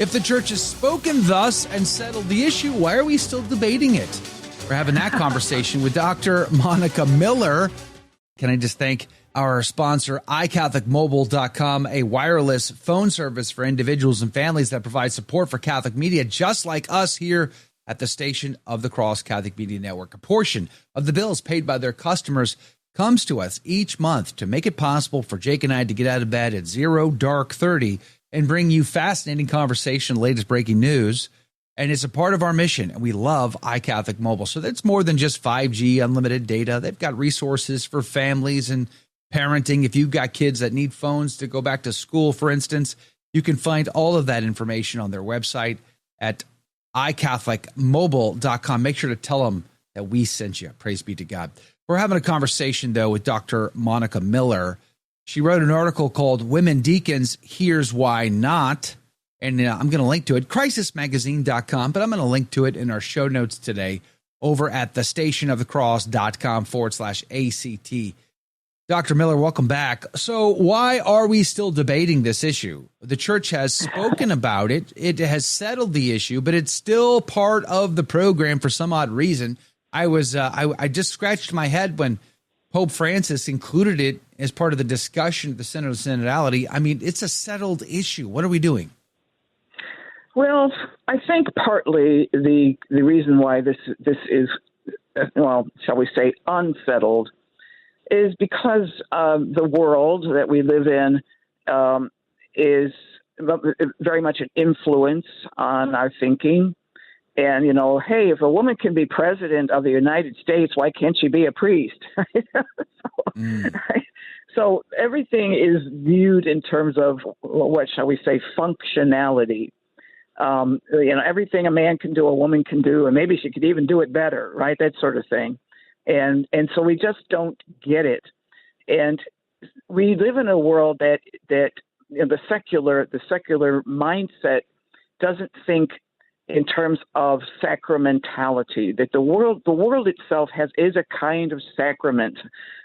if the church has spoken thus and settled the issue, why are we still debating it? We're having that conversation with Dr. Monica Miller. Can I just thank our sponsor, iCatholicMobile.com, a wireless phone service for individuals and families that provide support for Catholic media, just like us here at the Station of the Cross Catholic Media Network. A portion of the bills paid by their customers comes to us each month to make it possible for Jake and I to get out of bed at 0:30 and bring you fascinating conversation, latest breaking news. And it's a part of our mission, and we love iCatholic Mobile. So that's more than just 5G unlimited data. They've got resources for families and parenting. If you've got kids that need phones to go back to school, for instance, you can find all of that information on their website at iCatholicMobile.com. Make sure to tell them that we sent you. Praise be to God. We're having a conversation, though, with Dr. Monica Miller. She wrote an article called Women Deacons, Here's Why Not. And I'm going to link to it, crisismagazine.com, but I'm going to link to it in our show notes today over at thestationofthecross.com/ACT. Dr. Miller, welcome back. So why are we still debating this issue? The church has spoken about it. It has settled the issue, but it's still part of the program for some odd reason. I just scratched my head when Pope Francis included it as part of the discussion of the Synod of Synodality. I mean, it's a settled issue. What are we doing? Well, I think partly the reason why this is, well, shall we say, unsettled is because the world that we live in is very much an influence on our thinking. And, you know, hey, if a woman can be president of the United States, why can't she be a priest? So everything is viewed in terms of, what shall we say, functionality. You know, everything a man can do, a woman can do, and maybe she could even do it better, right? That sort of thing. And so we just don't get it. And we live in a world that you know, the secular mindset doesn't think in terms of sacramentality, that the world itself is a kind of sacrament,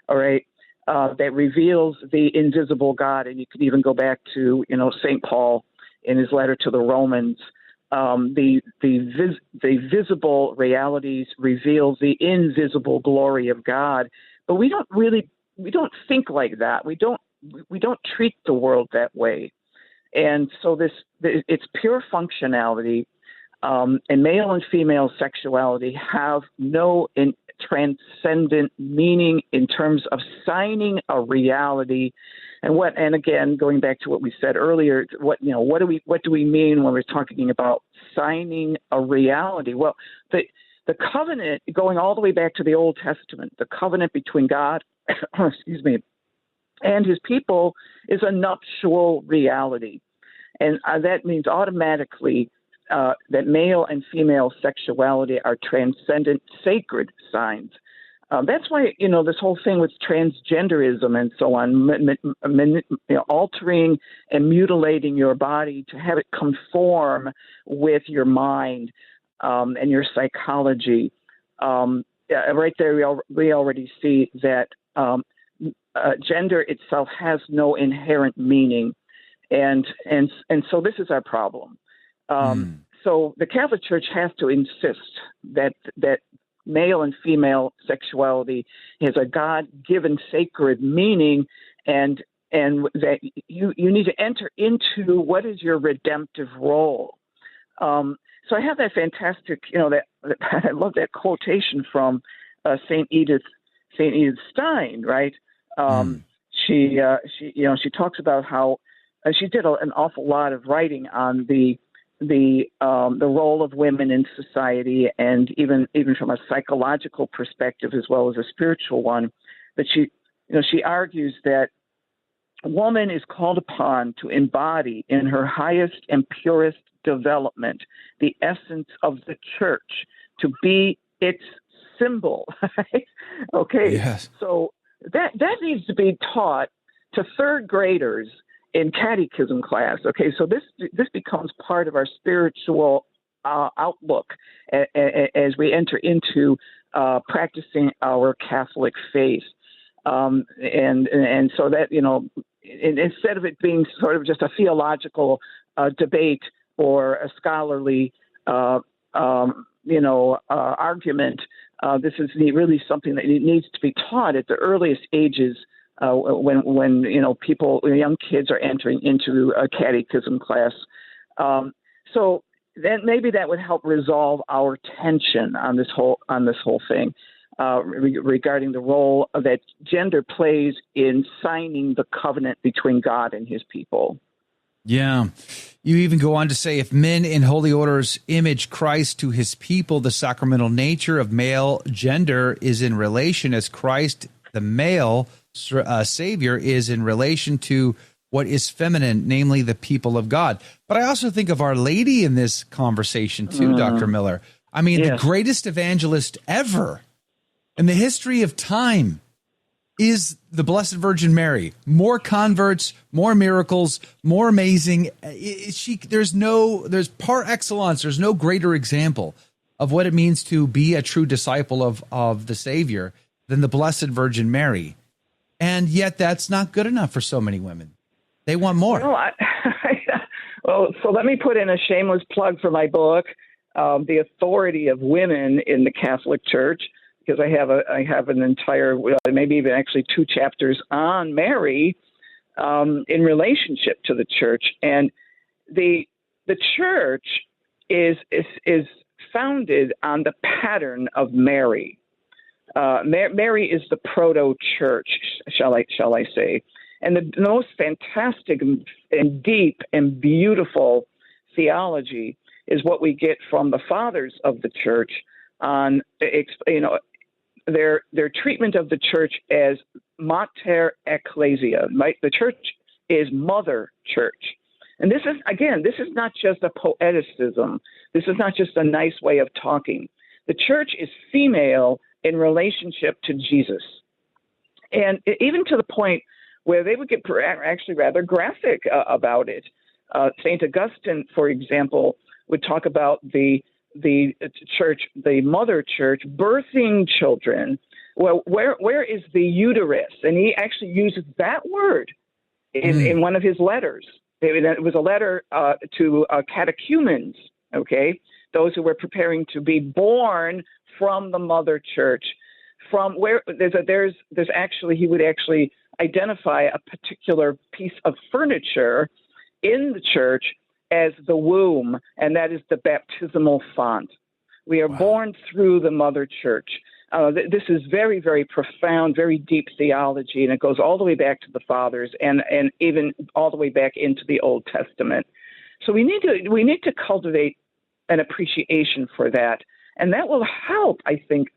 all right, that reveals the invisible God. And you could even go back to, you know, St. Paul in his letter to the Romans. The visible realities reveal the invisible glory of God, but we don't think like that. We don't treat the world that way, and so it's pure functionality. And male and female sexuality have no transcendent meaning in terms of signing a reality. And again, going back to what we said earlier, what do we mean when we're talking about signing a reality? Well, the covenant, going all the way back to the Old Testament, the covenant between God, and his people is a nuptial reality. And that means automatically that male and female sexuality are transcendent, sacred signs. That's why, you know, this whole thing with transgenderism and so on, altering and mutilating your body to have it conform with your mind and your psychology. Right there, we already see that gender itself has no inherent meaning, and so this is our problem. So the Catholic Church has to insist that male and female sexuality has a God-given sacred meaning, and that you need to enter into what is your redemptive role. So I have that fantastic, you know, that I love that quotation from Saint Edith Stein, right? She talks about how she did an awful lot of writing on the role of women in society, and even from a psychological perspective as well as a spiritual one. But she argues that woman is called upon to embody in her highest and purest development the essence of the church, to be its symbol. Okay, Yes. so that needs to be taught to third graders in catechism class. Okay, so this becomes part of our spiritual outlook as we enter into practicing our Catholic faith, and so that, you know, instead of it being sort of just a theological debate or a scholarly argument, this is really something that needs to be taught at the earliest ages. When young kids are entering into a catechism class, so then maybe that would help resolve our tension on this whole thing regarding the role that gender plays in signing the covenant between God and His people. Yeah. You even go on to say, if men in holy orders image Christ to his people, the sacramental nature of male gender is in relation as Christ, the male Savior, is in relation to what is feminine, namely the people of God. But I also think of Our Lady in this conversation too, Dr. Miller. I mean, Yes. the greatest evangelist ever in the history of time is the Blessed Virgin Mary. More converts, more miracles, more amazing. There's par excellence. There's no greater example of what it means to be a true disciple of the Savior than the Blessed Virgin Mary. And yet that's not good enough for so many women. They want more. Well, so let me put in a shameless plug for my book, The Authority of Women in the Catholic Church, because I have an entire, maybe even actually 2 chapters on Mary in relationship to the church. And the church is founded on the pattern of Mary. Mary is the proto-church, shall I say. And the most fantastic and deep and beautiful theology is what we get from the fathers of the church on, their treatment of the church as mater ecclesia. Right? The church is mother church. And this is not just a poeticism. This is not just a nice way of talking. The church is female in relationship to Jesus. And even to the point where they would get actually rather graphic about it. St. Augustine, for example, would talk about the church, the mother church, birthing children. Well, where is the uterus? And he actually uses that word in one of his letters. It was a letter to catechumens, okay, those who were preparing to be born from the mother church. From where there's actually, he would actually identify a particular piece of furniture in the church as the womb, and that is the baptismal font. We are born through the mother church. This is very, very profound, very deep theology, and it goes all the way back to the fathers and even all the way back into the Old Testament. So we need to cultivate an appreciation for that, and that will help, I think,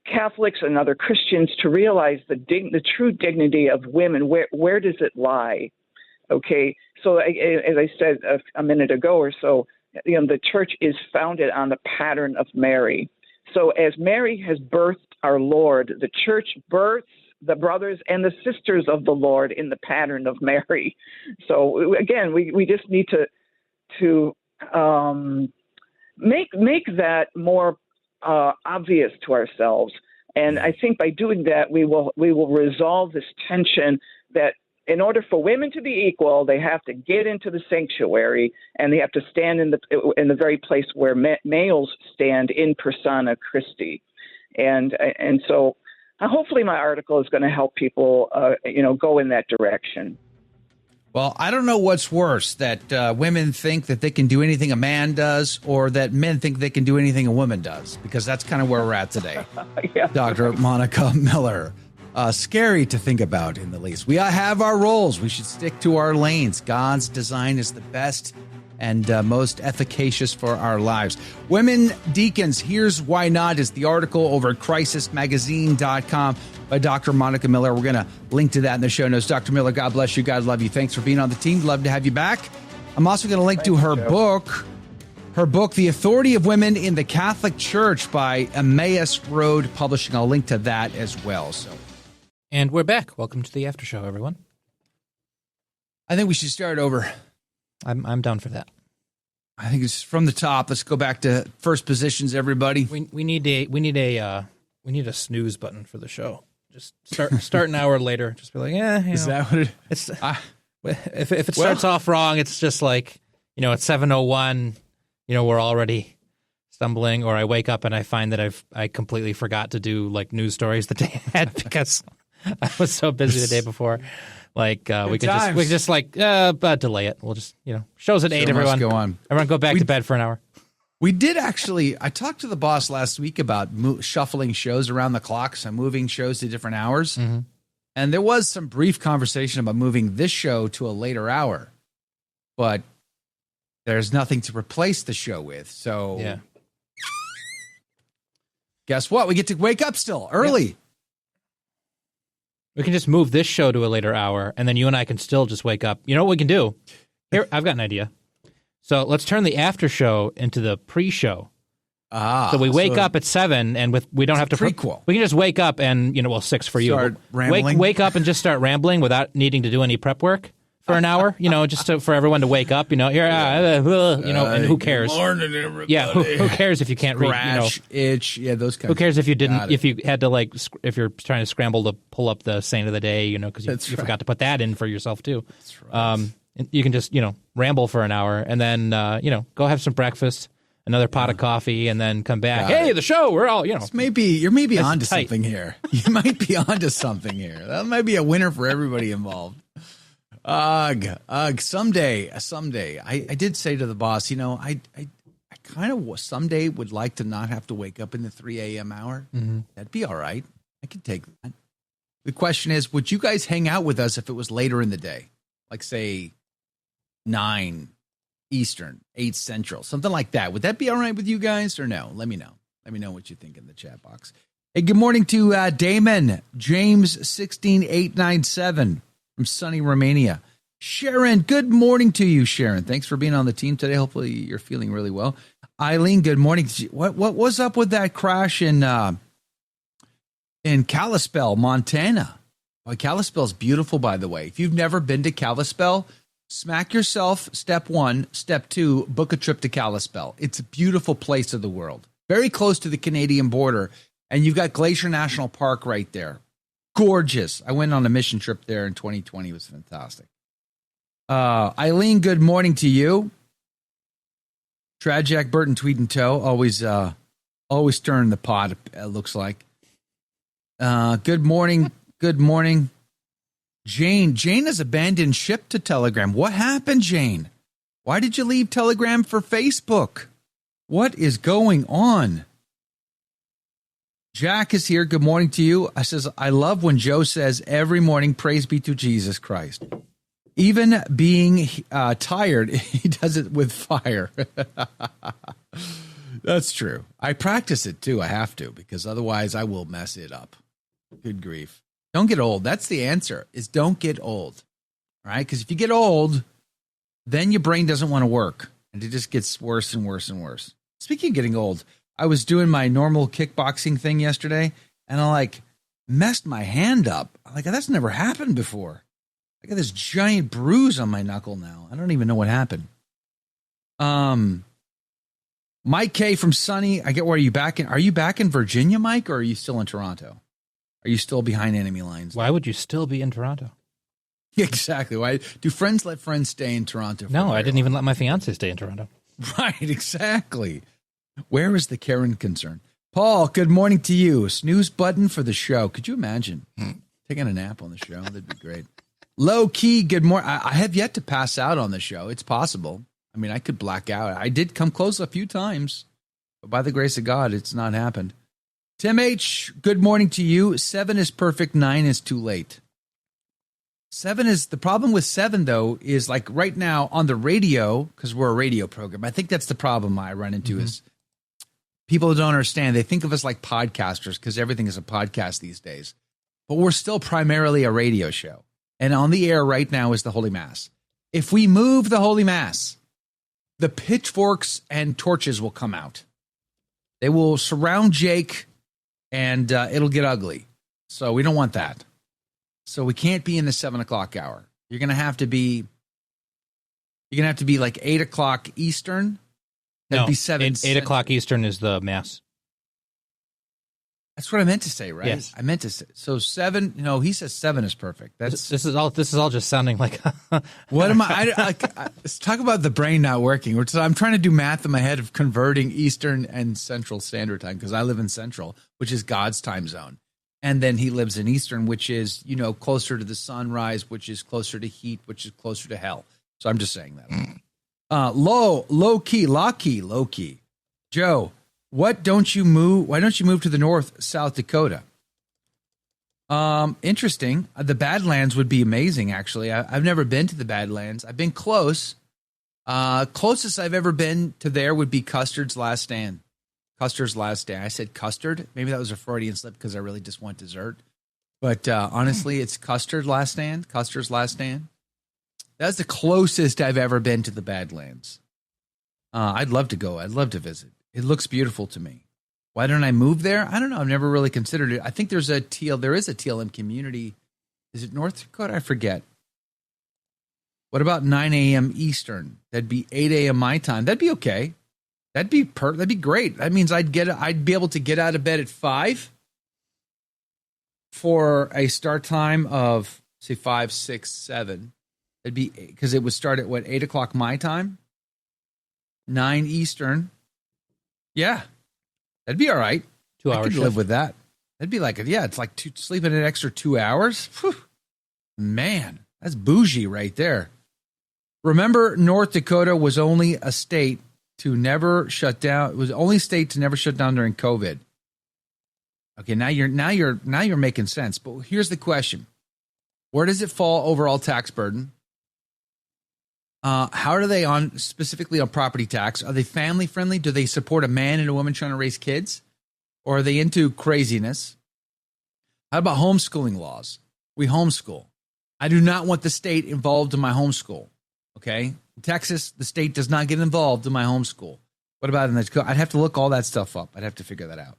Catholics and other Christians to realize the true dignity of women. Where does it lie? Okay, so as I said a minute ago or so, the church is founded on the pattern of Mary. So as Mary has birthed our Lord, the church births the brothers and the sisters of the Lord in the pattern of Mary. So again, we just need to make that more obvious to ourselves. And I think by doing that, we will resolve this tension that in order for women to be equal, they have to get into the sanctuary and they have to stand in the very place where males stand in persona Christi. And so hopefully my article is going to help people, go in that direction. Well, I don't know what's worse, that women think that they can do anything a man does, or that men think they can do anything a woman does, because that's kind of where we're at today. Yeah. Dr. Monica Miller. Scary to think about, in the least. We have our roles. We should stick to our lanes. God's design is the best. and most efficacious for our lives. Women deacons, here's why not, is the article over at crisismagazine.com by Dr. Monica Miller. We're going to link to that in the show notes. Dr. Miller, God bless you. God love you. Thanks for being on the team. Love to have you back. I'm also going to link to her book, The Authority of Women in the Catholic Church by Emmaus Road Publishing. I'll link to that as well. And we're back. Welcome to the after show, everyone. I think we should start over. I'm down for that. I think it's from the top. Let's go back to first positions, everybody. We need a snooze button for the show. Just start an hour later. Just be like, is that what it's? If it starts off wrong, it's just like, at 7:01, we're already stumbling. Or I wake up and I find that I completely forgot to do like news stories the day ahead because I was so busy the day before. Like we could just delay it. We'll just shows at 8. Everyone go on. Everyone go back to bed for an hour. We did actually. I talked to the boss last week about shuffling shows around the clock, so moving shows to different hours, and there was some brief conversation about moving this show to a later hour, but there's nothing to replace the show with. So guess what? We get to wake up still early. Yeah. We can just move this show to a later hour, and then you and I can still just wake up. You know what we can do? Here, I've got an idea. So let's turn the after show into the pre-show. So we wake up at 7, and we don't have to prequel. We can just wake up and 6 for you. Start rambling. Wake up and just start rambling without needing to do any prep work for an hour. Just for everyone to wake up. And who cares? Good morning, everybody. Yeah, who cares if you can't Scratch, read? itch, those kinds. Who cares if you didn't? If you had to if you're trying to scramble to pull up the saint of the day, because you forgot to put that in for yourself too. That's right. You can just ramble for an hour and then go have some breakfast, another pot of coffee, and then come back. Hey, the show. We're all you're maybe onto something here. You might be onto something here. That might be a winner for everybody involved. Someday. I did say to the boss, I kind of someday would like to not have to wake up in the 3 a.m. hour. Mm-hmm. That'd be all right. I could take that. The question is, would you guys hang out with us if it was later in the day? Like, say, 9 Eastern, 8 Central, something like that. Would that be all right with you guys or no? Let me know. Let me know what you think in the chat box. Hey, good morning to Damon, James 16897 from sunny Romania. Sharon, good morning to you, Sharon. Thanks for being on the team today. Hopefully you're feeling really well. Eileen, good morning. What was up with that crash in Kalispell, Montana? Well, Kalispell's beautiful, by the way. If you've never been to Kalispell, smack yourself, step 1. Step 2, book a trip to Kalispell. It's a beautiful place of the world. Very close to the Canadian border. And you've got Glacier National Park right there. Gorgeous. I went on a mission trip there in 2020. It was fantastic. Eileen, good morning to you. Tragic Burton Tweed and Toe. Always stirring the pot, it looks like. Good morning. Good morning. Jane has abandoned ship to Telegram. What happened, Jane? Why did you leave Telegram for Facebook? What is going on? Jack is here. Good morning to you. I says, I love when Joe says every morning, praise be to Jesus Christ. Even being tired, he does it with fire. That's true. I practice it too. I have to, because otherwise I will mess it up. Good grief. Don't get old. That's the answer, is don't get old. All right? Because if you get old, then your brain doesn't want to work. And it just gets worse and worse and worse. Speaking of getting old, I was doing my normal kickboxing thing yesterday, and I messed my hand up. That's never happened before. I got this giant bruise on my knuckle now. I don't even know what happened. Mike K from Sunny. Are you back in Virginia, Mike, or are you still in Toronto? Are you still behind enemy lines? Why would you still be in Toronto? Exactly. Why do friends let friends stay in Toronto? No, I didn't even let my fiance stay in Toronto. Right, exactly. Where is the Karen concern? Paul, good morning to you. Snooze button for the show. Could you imagine taking a nap on the show? That'd be great. Low key, good morning. I have yet to pass out on the show. It's possible. I mean, I could black out. I did come close a few times, but by the grace of God, it's not happened. Tim H., good morning to you. 7 is perfect. 9 is too late. 7 is the problem with 7, though, is like right now on the radio, because we're a radio program. I think that's the problem I run into is people don't understand. They think of us like podcasters because everything is a podcast these days. But we're still primarily a radio show. And on the air right now is the Holy Mass. If we move the Holy Mass, the pitchforks and torches will come out. They will surround Jake, and it'll get ugly. So we don't want that. So we can't be in the 7 o'clock hour. You're gonna have to be like 8 o'clock Eastern. That'd be 7. 8 o'clock Eastern is the Mass. That's what I meant to say, right? Yes. I meant to say. So 7. No, he says 7 is perfect. That's This is all just sounding like. what am I let's talk about the brain not working. I'm trying to do math in my head of converting Eastern and Central Standard Time because I live in Central, which is God's time zone. And then he lives in Eastern, which is, closer to the sunrise, which is closer to heat, which is closer to hell. So I'm just saying that. Low key. Joe, why don't you move to the north, South Dakota? Interesting. The Badlands would be amazing, actually. I've never been to the Badlands. I've been close. Closest I've ever been to there would be Custer's Last Stand. Custer's Last Stand. I said custard. Maybe that was a Freudian slip because I really just want dessert. But honestly, it's Custer's Last Stand. Custer's Last Stand. That's the closest I've ever been to the Badlands. I'd love to go. I'd love to visit. It looks beautiful to me. Why don't I move there? I don't know. I've never really considered it. I think there is a TLM community. Is it North Dakota? I forget. What about 9 a.m. Eastern? That'd be 8 a.m. my time. That'd be okay. That'd be great. That means I'd be able to get out of bed at 5 for a start time of say 5, 6, 7. It'd be because it would start at 8 o'clock my time, 9 Eastern. Yeah, that'd be all right. 2 hours. I could live with that. That'd be like it's like sleeping an extra 2 hours. Whew. Man, that's bougie right there. Remember, North Dakota was only a state to never shut down. It was the only state to never shut down during COVID. Okay, now you're making sense. But here's the question: where does it fall overall tax burden? How are they specifically on property tax? Are they family friendly? Do they support a man and a woman trying to raise kids? Or are they into craziness? How about homeschooling laws? We homeschool. I do not want the state involved in my homeschool. Okay? In Texas, the state does not get involved in my homeschool. What about in the I'd have to look all that stuff up. I'd have to figure that out.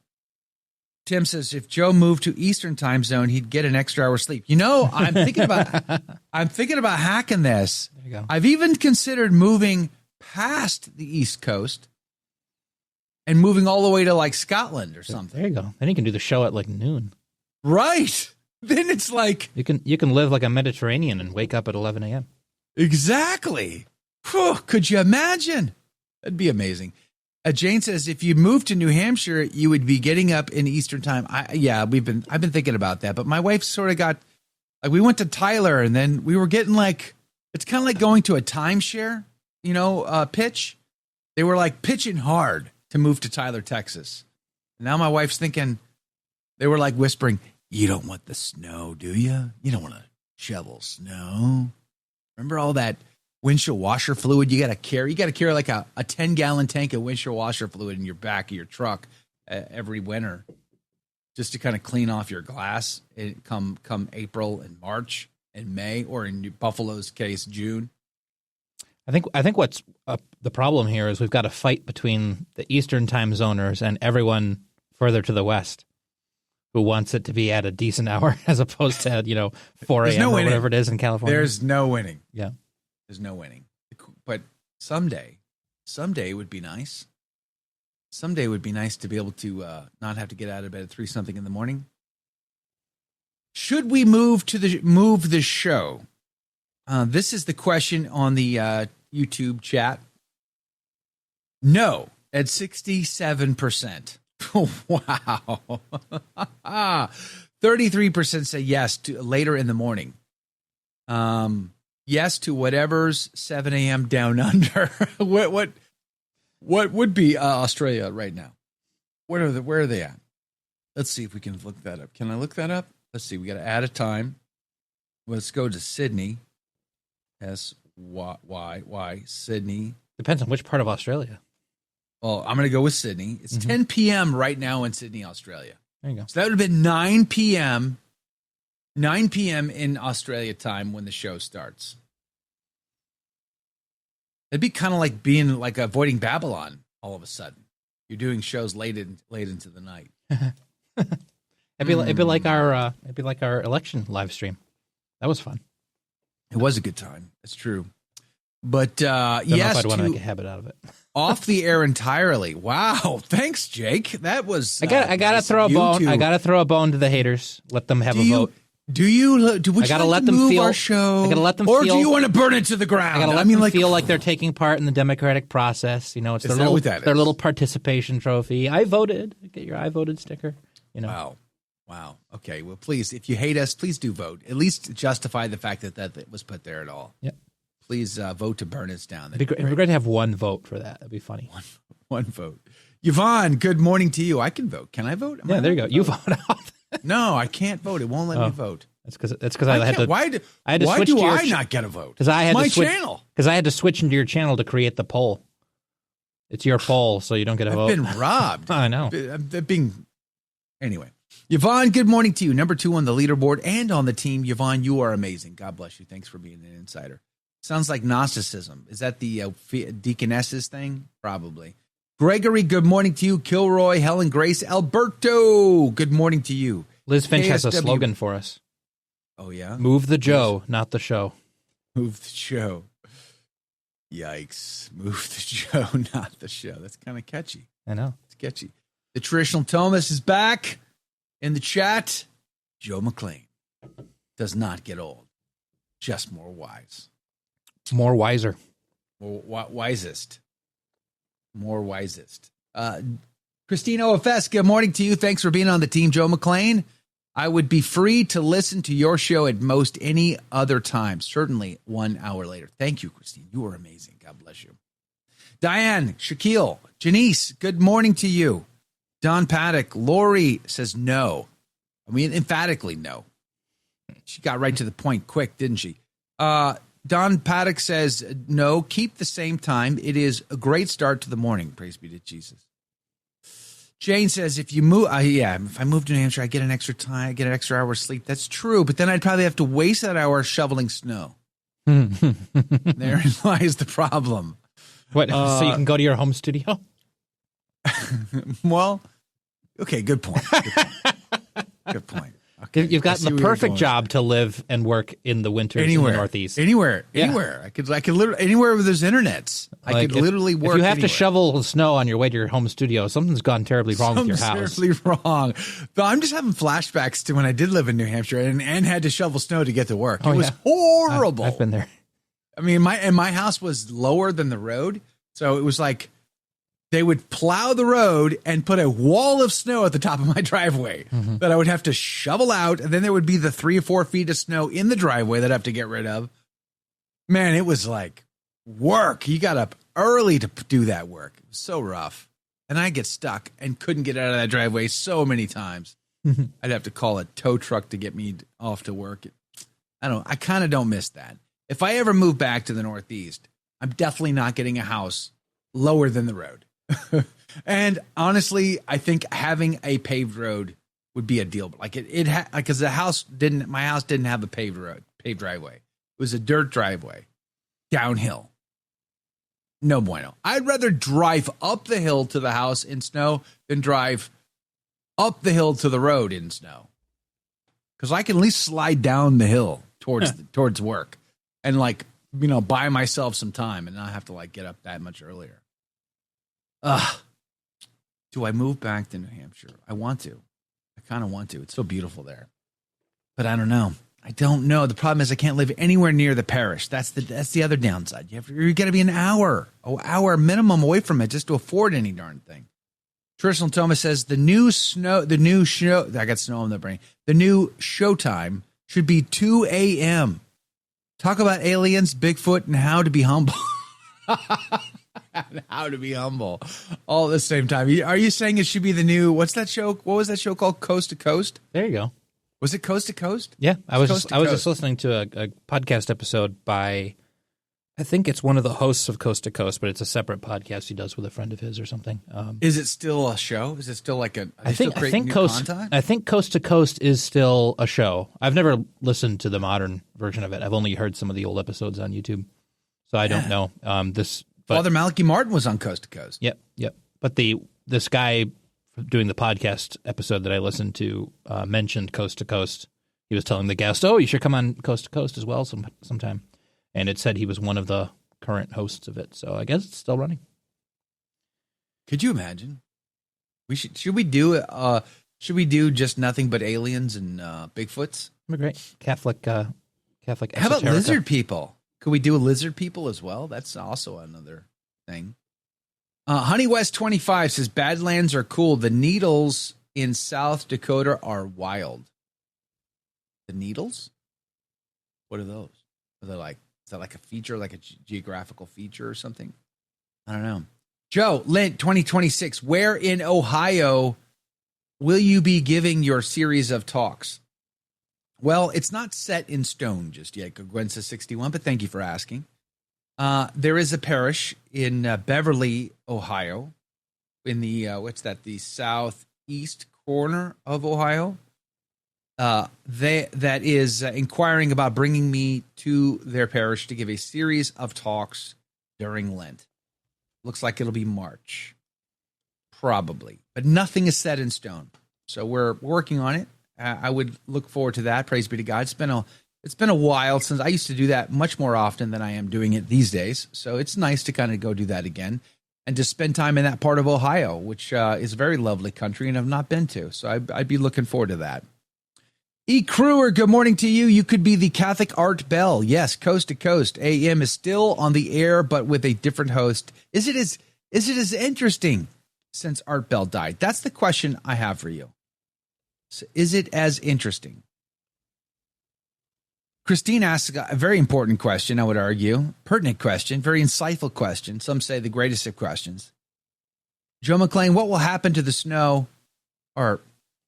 Tim says if Joe moved to Eastern time zone, he'd get an extra hour sleep. I'm thinking about hacking this. There you go. I've even considered moving past the East Coast and moving all the way to like Scotland or something. There you go. Then you can do the show at like noon. Right. Then it's like you can live like a Mediterranean and wake up at 11 a.m. Exactly. Whew, could you imagine? That'd be amazing. Jane says if you moved to New Hampshire, you would be getting up in Eastern time. I've been thinking about that, but my wife sort of got like we went to Tyler and then we were getting like it's kind of like going to a timeshare, pitch. They were like pitching hard to move to Tyler, Texas. And now my wife's thinking they were like whispering, "You don't want the snow, do you? You don't want to shovel snow. Remember all that windshield washer fluid you got to carry? You got to carry like a 10-gallon tank of windshield washer fluid in your back of your truck every winter just to kind of clean off your glass come April and March and May, or in Buffalo's case, June. I think what's the problem here is we've got a fight between the Eastern time zoners and everyone further to the West who wants it to be at a decent hour as opposed to 4 a.m. or whatever it is in California. There's no winning. Yeah. There's no winning. But someday would be nice. Someday would be nice to be able to not have to get out of bed at 3-something in the morning. Should we move the show? This is the question on the YouTube chat. No, at 67%. Wow. 33% say yes to later in the morning. Yes to whatever's 7 a.m. down under. What would be Australia right now? Where are they at? Let's see if we can look that up. Can I look that up? Let's see. We got to add a time. Let's go to Sydney. S-Y-Y, Sydney. Depends on which part of Australia. Oh, I'm going to go with Sydney. It's 10 p.m. right now in Sydney, Australia. There you go. So that would have been 9 p.m. 9 p.m. in Australia time when the show starts. It'd be kind of like being like avoiding Babylon all of a sudden. You're doing shows late into the night. It'd be like our election live stream. That was fun. It was a good time. That's true. But Don't know yes, if I'd want to make a habit out of it. Off the air entirely. Wow, thanks, Jake. That was. I gotta throw a bone. I gotta throw a bone to the haters. Let them have a vote. Would you gotta like let to them move feel our show? I gotta let them or feel, do you want to burn it to the ground? I gotta let them feel like they're taking part in the democratic process. You know, it's their little participation trophy. I voted. Get your I voted sticker. You know. Wow. Okay. Well, please, if you hate us, please do vote. At least justify the fact that was put there at all. Yep. Please vote to burn us down. It'd be great to have one vote for that. That'd be funny. One vote. Yvonne, good morning to you. I can vote. Can I vote? There you go. You vote out. No, I can't vote. It won't let me vote. That's because I had to. Why do I not get a vote? Because I had my to switch, channel. Because I had to switch into your channel to create the poll. It's your poll, so you don't get a vote. I've been robbed. I know. Anyway. Yvonne, good morning to you. Number 2 on the leaderboard and on the team. Yvonne, you are amazing. God bless you. Thanks for being an insider. Sounds like Gnosticism. Is that the deaconesses thing? Probably. Gregory, good morning to you. Kilroy, Helen Grace, Alberto, good morning to you. Liz Finch has a KSW. slogan for us. Oh, yeah? Move the Joe, not the show. Move the show. Yikes. Move the show, not the show. That's kind of catchy. I know. It's catchy. The traditional Thomas is back in the chat. Joe McClain does not get old, just more wise. More wiser. More wisest. More wisest. Christine OFS, good morning to you. Thanks for being on the team, Joe McClain. I would be free to listen to your show at most any other time, certainly 1 hour later. Thank you, Christine. You are amazing. God bless you. Diane, Shaquille, Janice, good morning to you. Don Paddock, Lori says no. I mean, emphatically no. She got right to the point quick, didn't she? Don Paddock says no, keep the same time. It is a great start to the morning. Praise be to Jesus. Jane says, if you move, if I move to New Hampshire, I get an extra time, I get an extra hour of sleep. That's true, but then I'd probably have to waste that hour shoveling snow. Therein lies the problem. What? So you can go to your home studio? Well, okay, good point. Good point. Okay. You've gotten the perfect job to live and work in the winters in the Northeast. Anywhere. I could literally anywhere where there's internets. I could literally work. If you have to shovel snow on your way to your home studio, something's gone terribly wrong with your house. Terribly wrong. But I'm just having flashbacks to when I did live in New Hampshire and had to shovel snow to get to work. It was horrible. I've been there. I mean, my house was lower than the road, so it was like they would plow the road and put a wall of snow at the top of my driveway that I would have to shovel out. And then there would be the 3 or 4 feet of snow in the driveway that I have to get rid of. Man, it was like work. You got up early to do that work. It was so rough. And I get stuck and couldn't get out of that driveway so many times. I'd have to call a tow truck to get me off to work. I kind of don't miss that. If I ever move back to the Northeast, I'm definitely not getting a house lower than the road. And honestly, I think having a paved road would be a deal. Like because my house didn't have a paved driveway. It was a dirt driveway, downhill. No bueno. I'd rather drive up the hill to the house in snow than drive up the hill to the road in snow. Because I can at least slide down the hill towards work and buy myself some time and not have to get up that much earlier. Do I move back to New Hampshire? I want to. I kind of want to. It's so beautiful there. But I don't know. I don't know. The problem is I can't live anywhere near the parish. That's the other downside. You're got to be an hour minimum away from it just to afford any darn thing. Traditional Thomas says the new show, I got snow in the brain. The new showtime should be 2 a.m. Talk about aliens, Bigfoot, and how to be humble. How to be humble all at the same time. Are you saying it should be the new, what's that show? What was that show called? Coast to Coast? There you go. Was it Coast to Coast? Yeah, I was Coast to just Coast. listening to a podcast episode by, I think it's one of the hosts of Coast to Coast, but it's a separate podcast he does with a friend of his or something. Is it still a show? Is it still like a? I think Coast to Coast is still a show. I've never listened to the modern version of it. I've only heard some of the old episodes on YouTube, so I don't know. Father Malachi Martin was on Coast to Coast. Yep. But this guy doing the podcast episode that I listened to mentioned Coast to Coast. He was telling the guest, "Oh, you should come on Coast to Coast as well sometime." And it said he was one of the current hosts of it, so I guess it's still running. Could you imagine? Should we do just nothing but aliens and Bigfoots? That'd be great. Catholic. How about lizard people? Could we do a lizard people as well? That's also another thing. Honey West 25 says Badlands are cool. The needles in South Dakota are wild. The needles? What are those? Are they like? Is that like a feature, like a geographical feature or something? I don't know. Joe Lint 2026. Where in Ohio will you be giving your series of talks? Well, it's not set in stone just yet. Gwen says 61, but thank you for asking. There is a parish in Beverly, Ohio, in the the southeast corner of Ohio. That is inquiring about bringing me to their parish to give a series of talks during Lent. Looks like it'll be March, probably, but nothing is set in stone. So we're working on it. I would look forward to that. Praise be to God. It's been a while since I used to do that much more often than I am doing it these days. So it's nice to kind of go do that again and to spend time in that part of Ohio, which is a very lovely country and I've not been to. So I'd be looking forward to that. E. Crewer, good morning to you. You could be the Catholic Art Bell. Yes, Coast to Coast. AM is still on the air, but with a different host. Is it as interesting since Art Bell died? That's the question I have for you. So is it as interesting? Christine asks a very important question, I would argue. Pertinent question, very insightful question. Some say the greatest of questions. Joe McClain, what will happen to the snow? Or,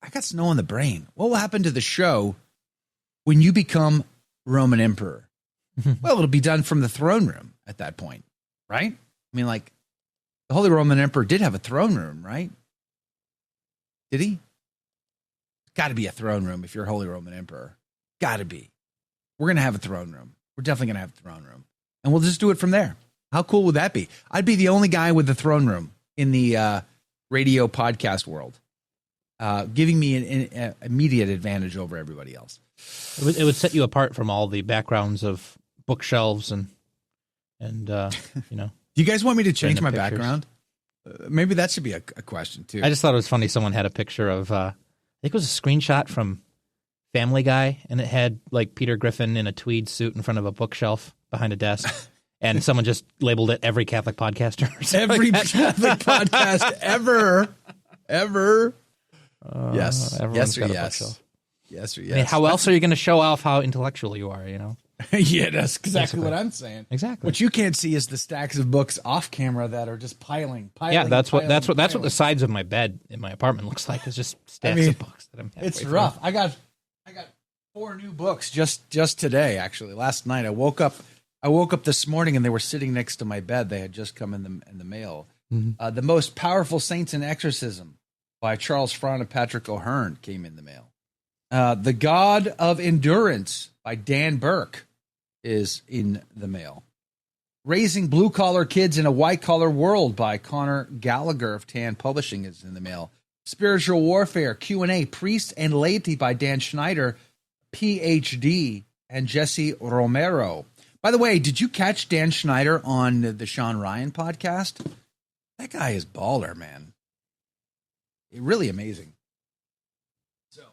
I got snow on the brain. What will happen to the show when you become Roman emperor? Well, it'll be done from the throne room at that point, right? I mean, like, the Holy Roman Emperor did have a throne room, right? Did he? Got to be a throne room if you're Holy Roman Emperor. Got to be. We're going to have a throne room. We're definitely going to have a throne room. And we'll just do it from there. How cool would that be? I'd be the only guy with the throne room in the radio podcast world, giving me an immediate advantage over everybody else. It would set you apart from all the backgrounds of bookshelves and Do you guys want me to change my background? Maybe that should be a question, too. I just thought it was funny. Someone had a picture of, I think it was a screenshot from Family Guy, and it had like Peter Griffin in a tweed suit in front of a bookshelf behind a desk, and someone just labeled it every Catholic podcaster. Every Catholic podcast ever. Yes. Yes or yes. Yes or yes. I mean, how else are you going to show off how intellectual you are, you know? Yeah, that's exactly what I'm saying. Exactly. What you can't see is the stacks of books off camera that are just piling. Yeah, that's what the sides of my bed in my apartment looks like. It's just stacks of books that I'm halfway It's through. rough. I got 4 new books just today, actually. Last night I woke up this morning and they were sitting next to my bed. They had just come in the mail. Mm-hmm. The Most Powerful Saints in Exorcism by Charles Front and Patrick O'Hearn came in the mail. The God of Endurance by Dan Burke is in the mail. Raising Blue-Collar Kids in a White-Collar World by Connor Gallagher of Tan Publishing is in the mail. Spiritual Warfare, Q&A, Priest and Laity by Dan Schneider, Ph.D., and Jesse Romero. By the way, did you catch Dan Schneider on the Sean Ryan podcast? That guy is baller, man. Really amazing. So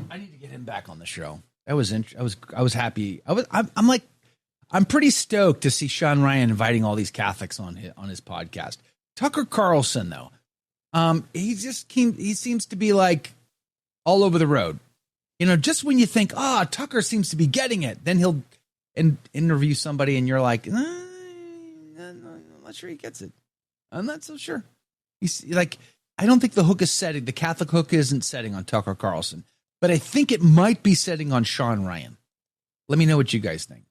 I need to get him back on the show. I was happy. I'm pretty stoked to see Sean Ryan inviting all these Catholics on his podcast. Tucker Carlson, though, he seems to be like all over the road. You know, just when you think, Tucker seems to be getting it, then he'll interview somebody and you're like, I'm not sure he gets it. I'm not so sure. He's like, I don't think the hook is setting. The Catholic hook isn't setting on Tucker Carlson. but I think it might be setting on Sean Ryan. Let me know what you guys think.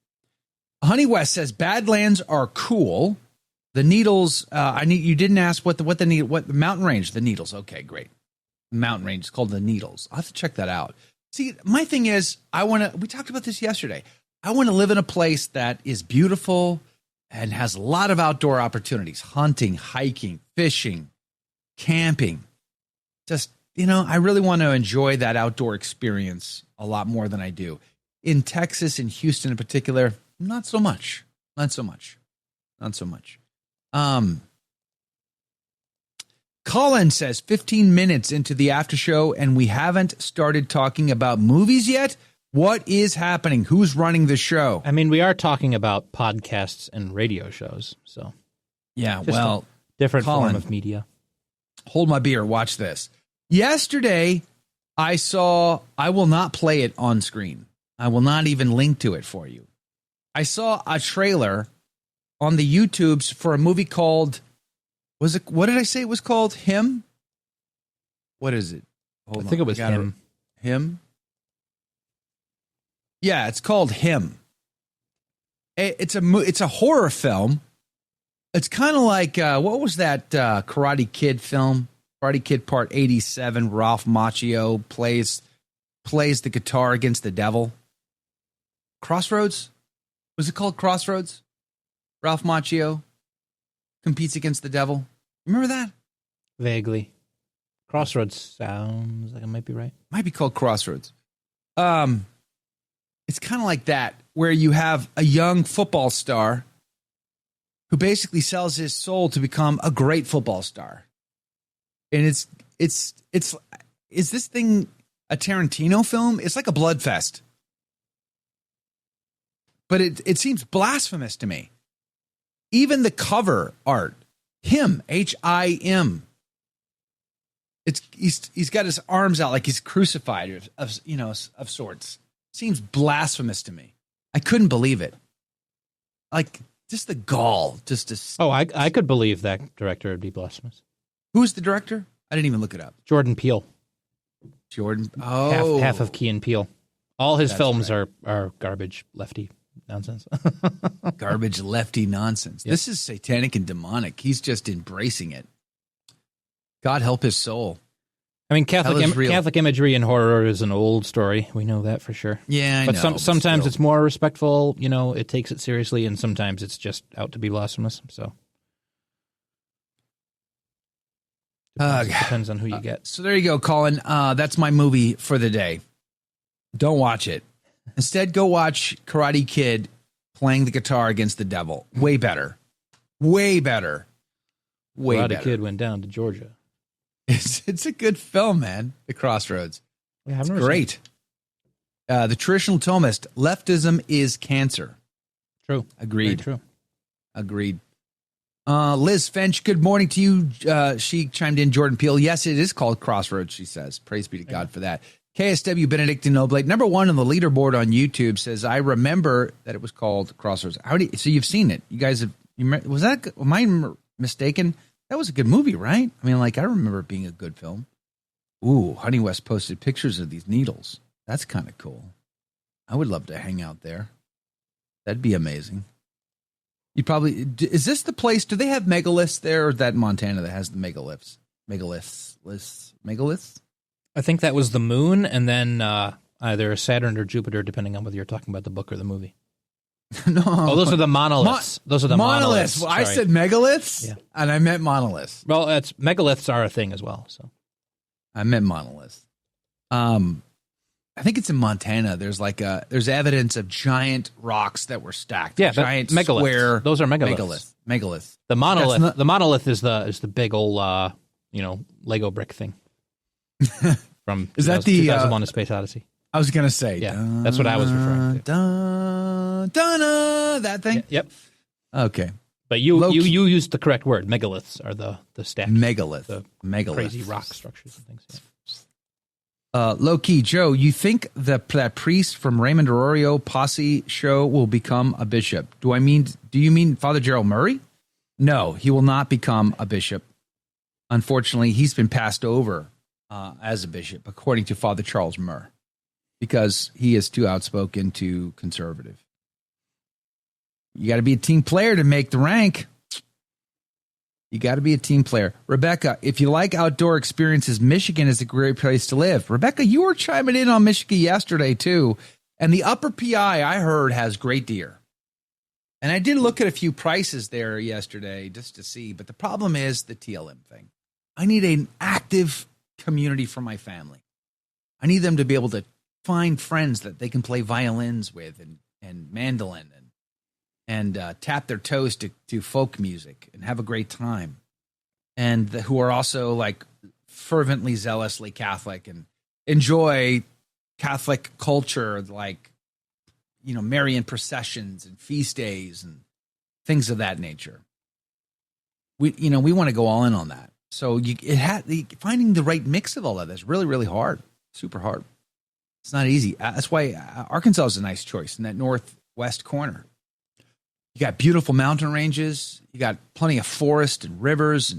Honey West says Badlands are cool. The Needles. You didn't ask what the mountain range. The Needles. Okay, great. Mountain range is called the Needles. I'll have to check that out. See, my thing is, we talked about this yesterday. I want to live in a place that is beautiful and has a lot of outdoor opportunities, hunting, hiking, fishing, camping. Just, I really want to enjoy that outdoor experience a lot more than I do. In Texas, in Houston in particular, not so much. Colin says 15 minutes into the after show and we haven't started talking about movies yet. What is happening? Who's running the show? I mean, we are talking about podcasts and radio shows, so yeah, just a different Colin, form of media. Hold my beer. Watch this. Yesterday, I will not play it on screen. I will not even link to it for you. I saw a trailer on the YouTubes for a movie called, what did I say it was called? Him? What is it? I think it was Him. Him? Yeah, it's called Him. It's a horror film. It's kind of like, what was that Karate Kid film? Karate Kid Part 87, Ralph Macchio plays the guitar against the devil. Crossroads? Was it called Crossroads? Ralph Macchio competes against the devil. Remember that? Vaguely. Crossroads sounds like it might be right. Might be called Crossroads. It's kind of like that, where you have a young football star who basically sells his soul to become a great football star. And is this thing a Tarantino film? It's like a blood fest. But it seems blasphemous to me. Even the cover art, Him, H-I-M. He's got his arms out like he's crucified of sorts. Seems blasphemous to me. I couldn't believe it. Like, just the gall. I could believe that director would be blasphemous. Who's the director? I didn't even look it up. Jordan Peele. Oh. Half of Key and Peele. All his films are garbage, lefty nonsense. Garbage, lefty nonsense. Yep. This is satanic and demonic. He's just embracing it. God help his soul. I mean, Catholic imagery in horror is an old story. We know that for sure. Yeah, I know. But sometimes it's more respectful. It takes it seriously, and sometimes it's just out to be blasphemous. So depends on who you get. So there you go, Colin. That's my movie for the day. Don't watch it. Instead, go watch Karate Kid playing the guitar against the devil. Way better. Way better. Way better. Karate Kid went down to Georgia. It's a good film, man. The Crossroads. Yeah, it's great. The traditional Thomist, leftism is cancer. True. Agreed. Very true. Agreed. Liz Finch, good morning to you. She chimed in, Jordan Peele. Yes, it is called Crossroads, she says. Praise be to God for that. KSW Benedictine Oblate, number one on the leaderboard on YouTube, says, I remember that it was called Crossroads. So you've seen it. You guys have, am I mistaken? That was a good movie, right? I mean, I remember it being a good film. Ooh, Honey West posted pictures of these needles. That's kind of cool. I would love to hang out there. That'd be amazing. Is this the place? Do they have megaliths there, or is that Montana that has the megaliths? Megaliths? I think that was the moon, and then either Saturn or Jupiter, depending on whether you're talking about the book or the movie. No. Oh, those are the monoliths. Those are the monoliths. Well, I said megaliths, and I meant monoliths. Well, megaliths are a thing as well. So I meant monoliths. I think it's in Montana. There's there's evidence of giant rocks that were stacked. Yeah, giant megaliths. Square. Those are megaliths. Megaliths. The monolith. The monolith is the big old Lego brick thing. From is that the 2001: A Space Odyssey? I was gonna say, yeah, that's what I was referring to. That thing. Yep. Okay, but you used the correct word. Megaliths are the stacked megalith, the megalith, crazy rock structures and things. Yeah. Low key, Joe, you think that priest from Raymond Arroyo Posse show will become a bishop? Do you mean Father Gerald Murray? No, he will not become a bishop. Unfortunately, he's been passed over as a bishop, according to Father Charles Murr. because he is too outspoken, too conservative. You got to be a team player to make the rank. You got to be a team player. Rebecca, if you like outdoor experiences, Michigan is a great place to live. Rebecca, you were chiming in on Michigan yesterday, too. And the Upper PI, I heard, has great deer. And I did look at a few prices there yesterday just to see. But the problem is the TLM thing. I need an active community for my family. I need them to be able to find friends that they can play violins with and mandolin and tap their toes to folk music and have a great time. And who are also like fervently, zealously Catholic and enjoy Catholic culture, like, you know, Marian processions and feast days and things of that nature. We want to go all in on that. So finding the right mix of all of this is really, really hard, super hard. It's not easy. That's why Arkansas is a nice choice in that northwest corner. You got beautiful mountain ranges. You got plenty of forest and rivers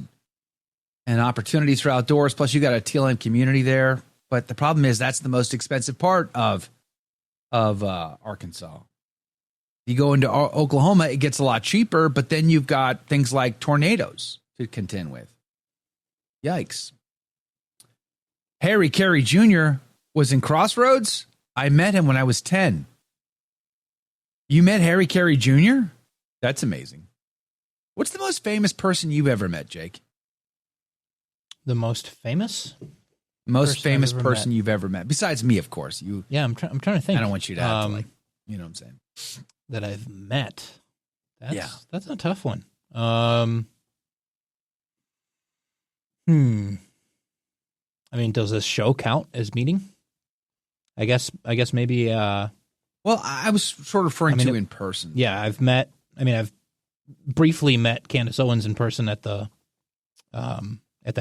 and opportunities for outdoors. Plus, you got a TLM community there. But the problem is that's the most expensive part of Arkansas. You go into Oklahoma, it gets a lot cheaper, but then you've got things like tornadoes to contend with. Yikes. Harry Carey Jr. was in Crossroads. I met him when I was 10. You met Harry Carey Jr.? That's amazing. What's the most famous person you've ever met, Jake? The most famous? Most famous person you've ever met, besides me, of course. Yeah, I'm trying to think. I don't want you to have to, like, you know what I'm saying? That I've met. That's a tough one. I mean, does this show count as meeting? I guess maybe. Well, I was sort of referring to in person. Yeah, I've briefly met Candace Owens in person at the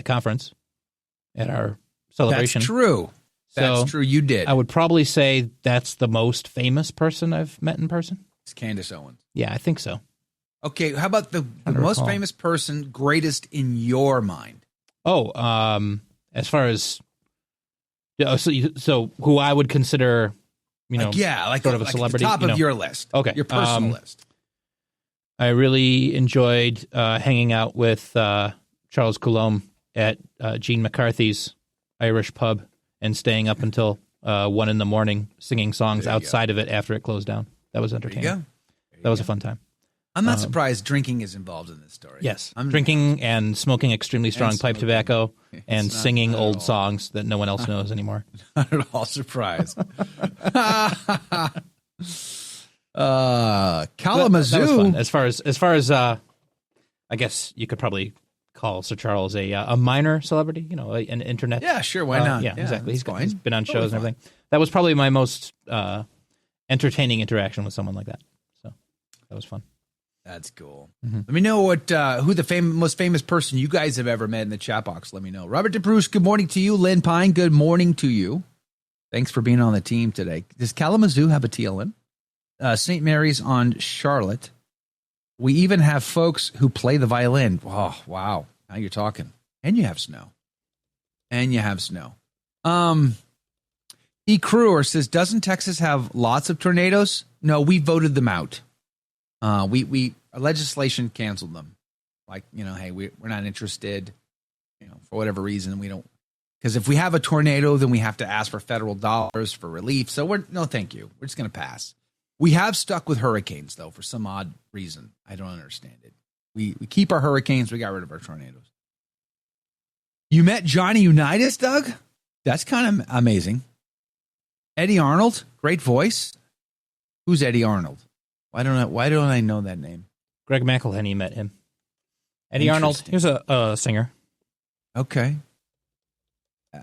conference at our celebration. That's true. That's true. You did. I would probably say that's the most famous person I've met in person. It's Candace Owens. Yeah, I think so. Okay, how about the most famous person, greatest in your mind? Oh, as far as so who I would consider, sort of a celebrity, the top of your list. Okay, your personal list. I really enjoyed hanging out with Charles Coulombe at Gene McCarthy's Irish pub and staying up until 1 a.m. singing songs outside of it after it closed down. That was entertaining. That was a fun time. I'm not surprised drinking is involved in this story. Yes, drinking and smoking extremely strong pipe tobacco and singing old songs that no one else knows anymore. Not at all surprised. Kalamazoo. That was fun. As far as I guess you could probably call Sir Charles a minor celebrity, an internet. Yeah, sure. Why not? Yeah, exactly. He's been on shows and everything. That was probably my most entertaining interaction with someone like that. So that was fun. That's cool. Mm-hmm. Let me know who the most famous person you guys have ever met in the chat box. Let me know. Robert DeBruce, good morning to you. Lynn Pine, good morning to you. Thanks for being on the team today. Does Kalamazoo have a TLM? St. Mary's on Charlotte. We even have folks who play the violin. Oh, wow. Now you're talking. And you have snow. E. Crewer says, doesn't Texas have lots of tornadoes? No, we voted them out. Our legislation canceled them. Like, hey, we're not interested, for whatever reason. We don't, because if we have a tornado, then we have to ask for federal dollars for relief. So no, thank you. We're just going to pass. We have stuck with hurricanes, though, for some odd reason. I don't understand it. We keep our hurricanes. We got rid of our tornadoes. You met Johnny Unitas, Doug? That's kind of amazing. Eddie Arnold, great voice. Who's Eddie Arnold? Why don't I know that name? Greg McElhenney met him. Eddie Arnold, he was a singer. Okay.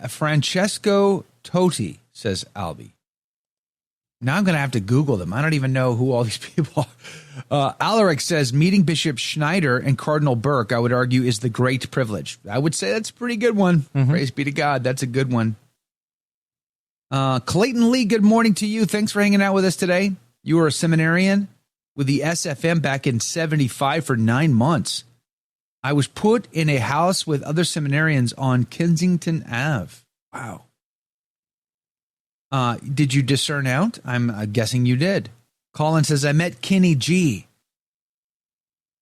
Francesco Totti, says Albie. Now I'm going to have to Google them. I don't even know who all these people are. Alaric says, meeting Bishop Schneider and Cardinal Burke, I would argue, is the great privilege. I would say that's a pretty good one. Mm-hmm. Praise be to God. That's a good one. Clayton Lee, good morning to you. Thanks for hanging out with us today. You were a seminarian with the SFM back in 75 for 9 months. I was put in a house with other seminarians on Kensington Ave. Wow. Did you discern out? I'm guessing you did. Colin says, I met Kenny G.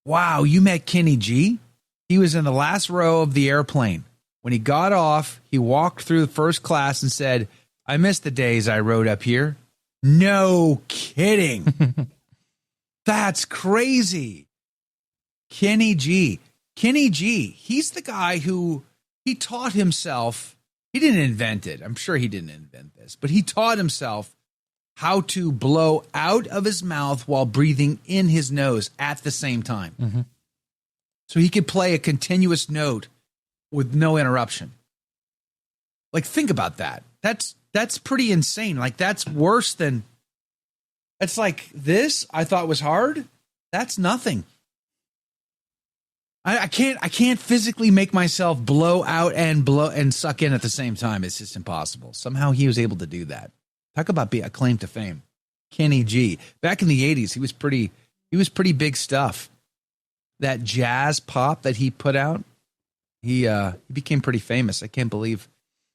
Wow, you met Kenny G? He was in the last row of the airplane. When he got off, he walked through the first class and said, I miss the days I rode up here. No kidding. That's crazy. Kenny G. Kenny G. He's the guy who he taught himself. He didn't invent it. I'm sure he didn't invent this, but he taught himself how to blow out of his mouth while breathing in his nose at the same time. Mm-hmm. So he could play a continuous note with no interruption. Like, think about that. That's pretty insane. Like, that's worse than, it's like this I thought was hard. That's nothing. I can't physically make myself blow out and suck in at the same time. It's just impossible. Somehow he was able to do that. Talk about being a claim to fame. Kenny G. Back in the 80s, he was pretty big stuff. That jazz pop that he put out, he became pretty famous. I can't believe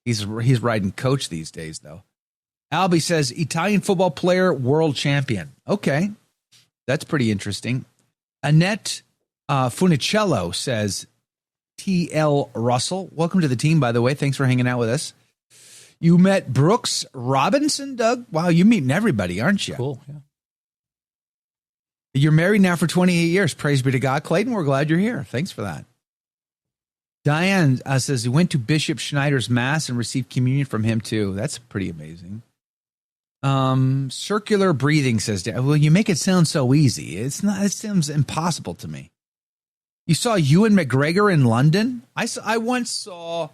he's riding coach these days, though. Albie says, Italian football player, world champion. Okay, that's pretty interesting. Annette Funicello says, T.L. Russell. Welcome to the team, by the way. Thanks for hanging out with us. You met Brooks Robinson, Doug? Wow, you're meeting everybody, aren't you? Cool, yeah. You're married now for 28 years. Praise be to God. Clayton, we're glad you're here. Thanks for that. Diane says he went to Bishop Schneider's Mass and received communion from him, too. That's pretty amazing. Circular breathing, says Dan. Well, you make it sound so easy. It's not. It sounds impossible to me. You saw Ewan McGregor in London? I once saw,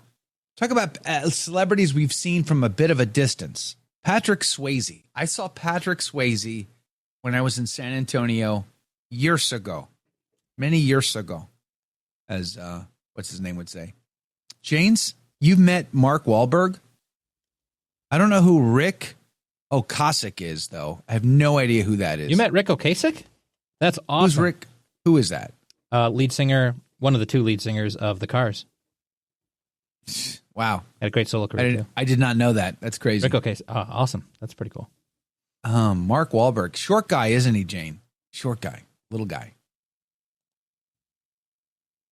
talk about celebrities we've seen from a bit of a distance. Patrick Swayze. I saw Patrick Swayze when I was in San Antonio years ago, many years ago, as what's his name would say. James, you've met Mark Wahlberg? I don't know who Rick Ocasek is, though. I have no idea who that is. You met Rick Ocasek? That's awesome. Who's Rick? Who is that? Lead singer, one of the two lead singers of The Cars. Wow. Had a great solo career, too. I did not know that. That's crazy. Rick Ocasek. Oh, awesome. That's pretty cool. Mark Wahlberg. Short guy, isn't he, Jane? Short guy. Little guy.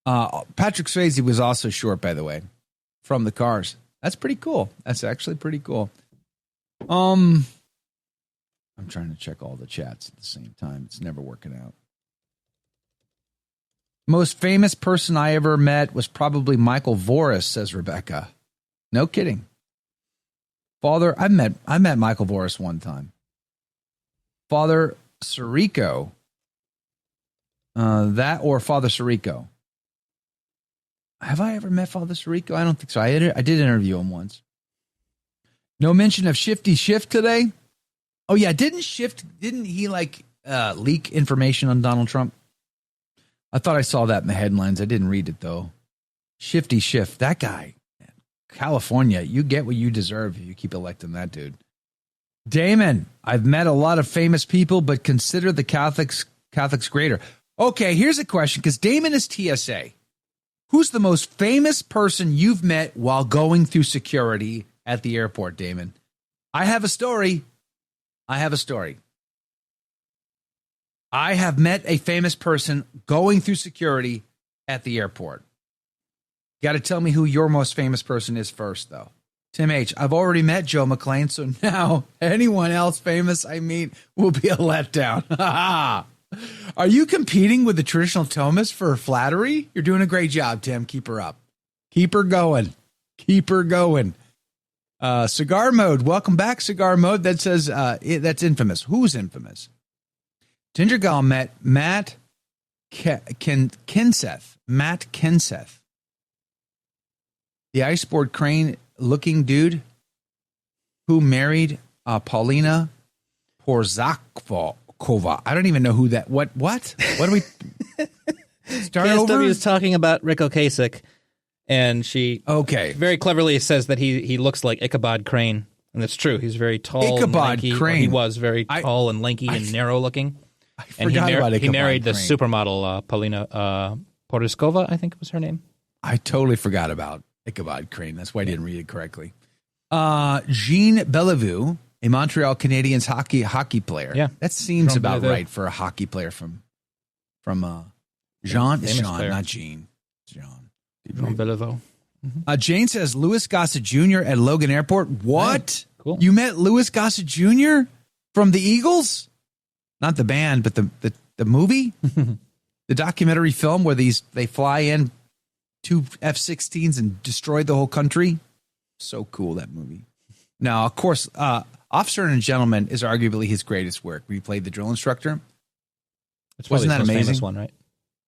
Patrick Swayze was also short, by the way, from The Cars. That's pretty cool. That's actually pretty cool. I'm trying to check all the chats at the same time. It's never working out. Most famous person I ever met was probably Michael Voris, says Rebecca. No kidding. Father, I met Michael Voris one time. Father Sirico. Or Father Sirico. Have I ever met Father Sirico? I don't think so. I did interview him once. No mention of Shifty Shift today? Oh, yeah. Didn't he leak information on Donald Trump? I thought I saw that in the headlines. I didn't read it, though. Shifty Shift. That guy. Man, California, you get what you deserve if you keep electing that dude. Damon, I've met a lot of famous people, but consider the Catholics greater. Okay, here's a question, because Damon is TSA. Who's the most famous person you've met while going through security at the airport, Damon? I have a story. I have met a famous person going through security at the airport. You got to tell me who your most famous person is first, though. Tim H., I've already met Joe McClain, so now anyone else famous I meet will be a letdown. Are you competing with the traditional Thomas for flattery? You're doing a great job, Tim. Keep her up. Keep her going. Cigar Mode. Welcome back, Cigar Mode. That says that's infamous. Who's infamous? Ginger Gal met Matt Kenseth. Matt Kenseth. The iceboard crane looking dude who married Paulina Porzakova. I don't even know who that. What do we start KSW over? is talking about Rick Ocasek, and she very cleverly says that he looks like Ichabod Crane, and that's true. He's very tall. Ichabod and lanky. Crane. He was very tall and lanky and narrow looking. I forgot about Ichabod he married the Crane. supermodel Paulina Porizkova, I think was her name. I totally forgot about Ichabod Crane. That's why I didn't read it correctly. Jean Bellevue, a Montreal Canadiens hockey player. Yeah. That seems Jean about Bellevue. right for a hockey player from Jean. It's Famous Jean, player. not Jean. Jean. Jean Bellevue. Jane says Louis Gossett Jr. at Logan Airport. What? Hey, cool. You met Louis Gossett Jr. from the Eagles? Not the band, but the movie? The documentary film where they fly in 2 F-16s and destroy the whole country? So cool, that movie. Now, of course, Officer and Gentleman is arguably his greatest work. He played the drill instructor. It's Wasn't that his most amazing? famous one, right?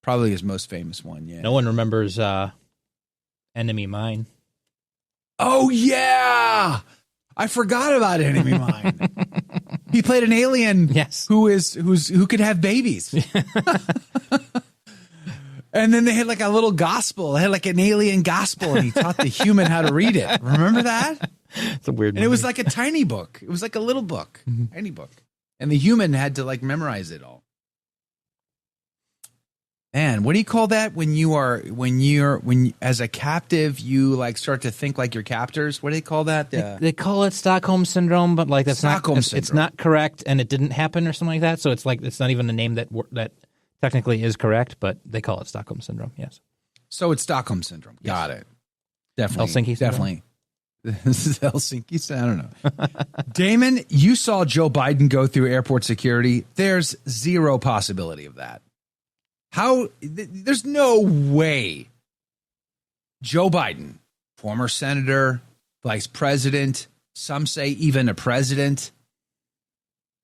Probably his most famous one, yeah. No one remembers Enemy Mine. Oh, yeah! I forgot about Enemy Mine. He played an alien who could have babies. And then they had like a little gospel. They had like an alien gospel, and he taught the human how to read it. Remember that? It's a weird And it was like a tiny book. It was like a little book, tiny book. And the human had to like memorize it all. Man, what do you call that when as a captive you like start to think like your captors? What do they call that? They call it Stockholm syndrome, but like that's Stockholm not syndrome. It's not correct, and it didn't happen or something like that. So it's like it's not even the name that technically is correct, but they call it Stockholm syndrome. Yes. So it's Stockholm syndrome. Yes. Got it. Definitely. Helsinki syndrome? Definitely. This is Helsinki. I don't know. Damon, you saw Joe Biden go through airport security. There's zero possibility of that. There's no way Joe Biden, former senator, vice president, some say even a president,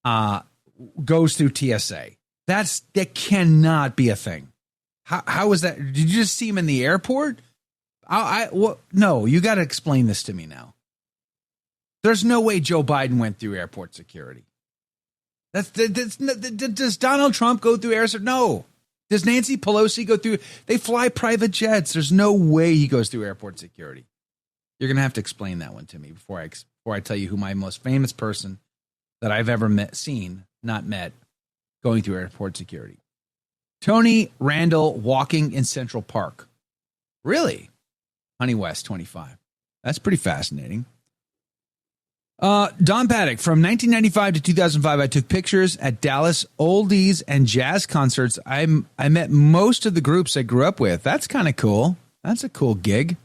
goes through TSA. That cannot be a thing. How is that? Did you just see him in the airport? No, you got to explain this to me now. There's no way Joe Biden went through airport security. Does Donald Trump go through airport? No. Does Nancy Pelosi go through? They fly private jets. There's no way he goes through airport security. You're going to have to explain that one to me before I tell you who my most famous person that I've ever not met, going through airport security. Tony Randall walking in Central Park. Really? Honey West 25. That's pretty fascinating. Don Paddock, from 1995 to 2005, I took pictures at Dallas oldies and jazz concerts. I met most of the groups I grew up with. That's kind of cool. That's a cool gig.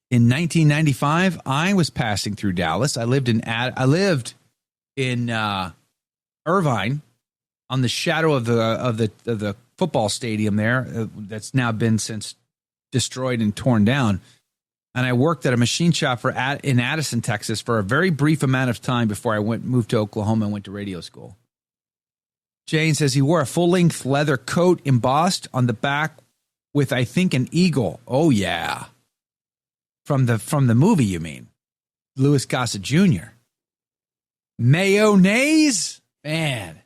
In 1995, I was passing through Dallas. I lived in Irvine, on the shadow of the football stadium there that's now been since destroyed and torn down. And I worked at a machine shop in Addison, Texas, for a very brief amount of time before I moved to Oklahoma and went to radio school. Jane says he wore a full-length leather coat embossed on the back with, I think, an eagle. Oh yeah, from the movie, you mean? Louis Gossett Jr. Mayonnaise, man,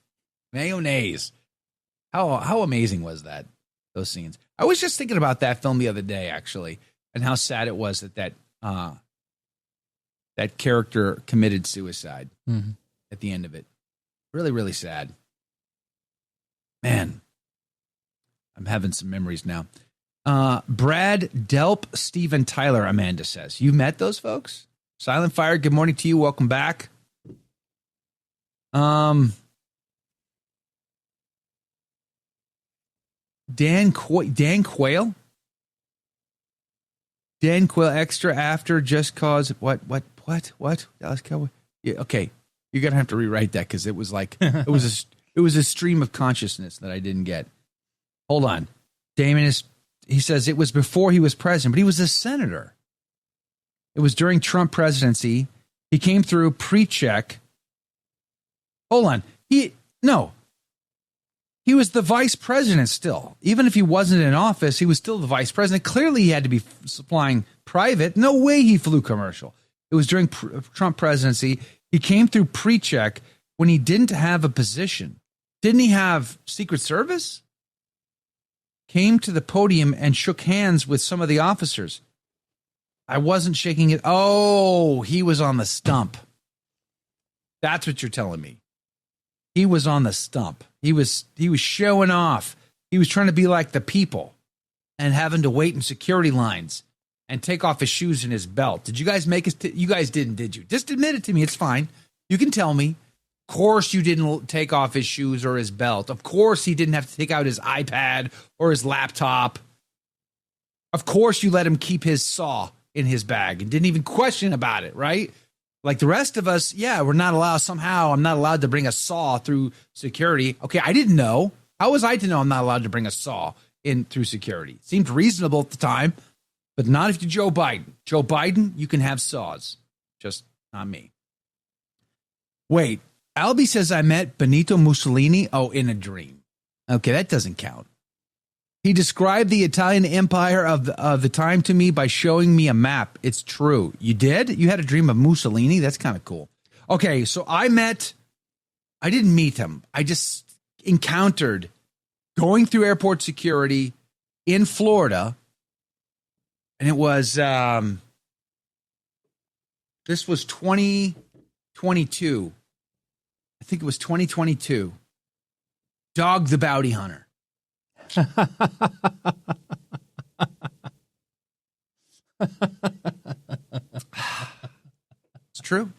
mayonnaise. How amazing was that? Those scenes. I was just thinking about that film the other day, actually. And how sad it was that character committed suicide at the end of it. Really, really sad. Man, I'm having some memories now. Brad Delp, Steven Tyler, Amanda says. You met those folks? Silent Fire, good morning to you. Welcome back. Dan Quayle? Dan Quill extra after just cause what? Dallas Cowboy. Yeah, okay. You're gonna have to rewrite that because it was like it was a stream of consciousness that I didn't get. Hold on. Damon he says it was before he was president, but he was a senator. It was during Trump presidency. He came through pre-check. Hold on. He was the vice president still. Even if he wasn't in office, he was still the vice president. Clearly, he had to be flying private. No way he flew commercial. It was during Trump presidency. He came through pre-check when he didn't have a position. Didn't he have Secret Service? Came to the podium and shook hands with some of the officers. I wasn't shaking it. Oh, he was on the stump. That's what you're telling me. He was on the stump. He was showing off. He was trying to be like the people and having to wait in security lines and take off his shoes and his belt. Did you guys make us? You guys didn't, did you? Just admit it to me. It's fine. You can tell me. Of course you didn't take off his shoes or his belt. Of course he didn't have to take out his iPad or his laptop. Of course you let him keep his saw in his bag and didn't even question about it, right? Like the rest of us, yeah, we're not allowed. Somehow I'm not allowed to bring a saw through security. Okay, I didn't know. How was I to know I'm not allowed to bring a saw in through security? Seemed reasonable at the time, but not if you're Joe Biden. Joe Biden, you can have saws. Just not me. Wait. Albie says I met Benito Mussolini. Oh, in a dream. Okay, that doesn't count. He described the Italian Empire of the time to me by showing me a map. It's true. You did? You had a dream of Mussolini? That's kind of cool. Okay, so I didn't meet him. I just encountered going through airport security in Florida. And it was, this was 2022. I think it was 2022. Dog the Bounty Hunter. It's true.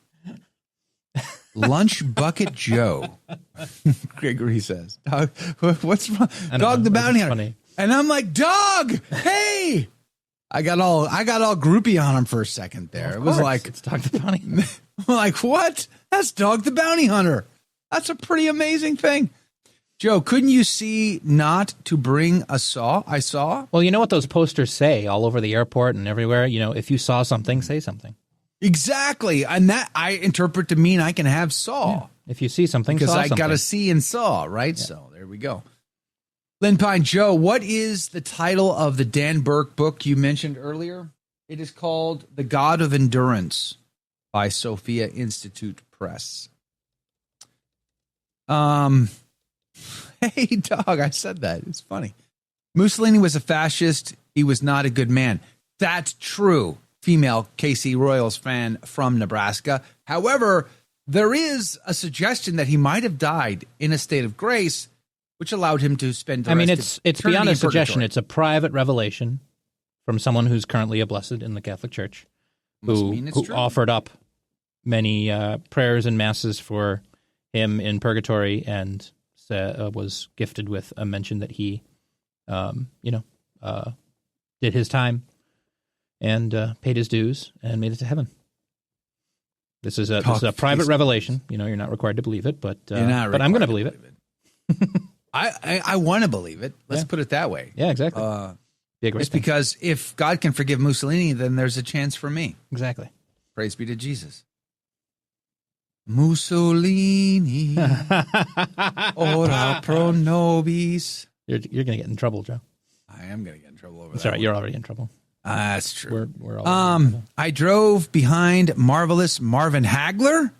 Lunch Bucket Joe. Gregory says, Dog, what's wrong? Dog the Bounty Hunter. Funny. And I'm like, Dog, hey! I got all groupie on him for a second there. Well, it was like, it's Dog the Bounty Hunter. I'm like, what? That's Dog the Bounty Hunter. That's a pretty amazing thing. Joe, couldn't you see not to bring a saw? I saw. Well, you know what those posters say all over the airport and everywhere? You know, if you saw something, say something. Exactly. And that I interpret to mean I can have saw. Yeah. If you see something, because I something. got to see and saw, right? Yeah. So there we go. Lynn Pine, Joe, what is the title of the Dan Burke book you mentioned earlier? It is called The God of Endurance by Sophia Institute Press. Hey, dog, I said that. It's funny. Mussolini was a fascist. He was not a good man. That's true. Female KC Royals fan from Nebraska. However, there is a suggestion that he might have died in a state of grace, which allowed him to spend the rest it's beyond a suggestion. It's a private revelation from someone who's currently a blessed in the Catholic Church, who offered up many prayers and masses for him in purgatory and was gifted with a mention that he, did his time and paid his dues and made it to heaven. This is a private revelation. You know, you're not required to believe it, but I'm going to believe it. I want to believe it. Let's put it that way. Yeah, exactly. It's because if God can forgive Mussolini, then there's a chance for me. Exactly. Praise be to Jesus. Mussolini, ora pro nobis. You're going to get in trouble, Joe. I am going to get in trouble over that. Sorry, you're already in trouble. That's true. We're all I drove behind marvelous Marvin Hagler.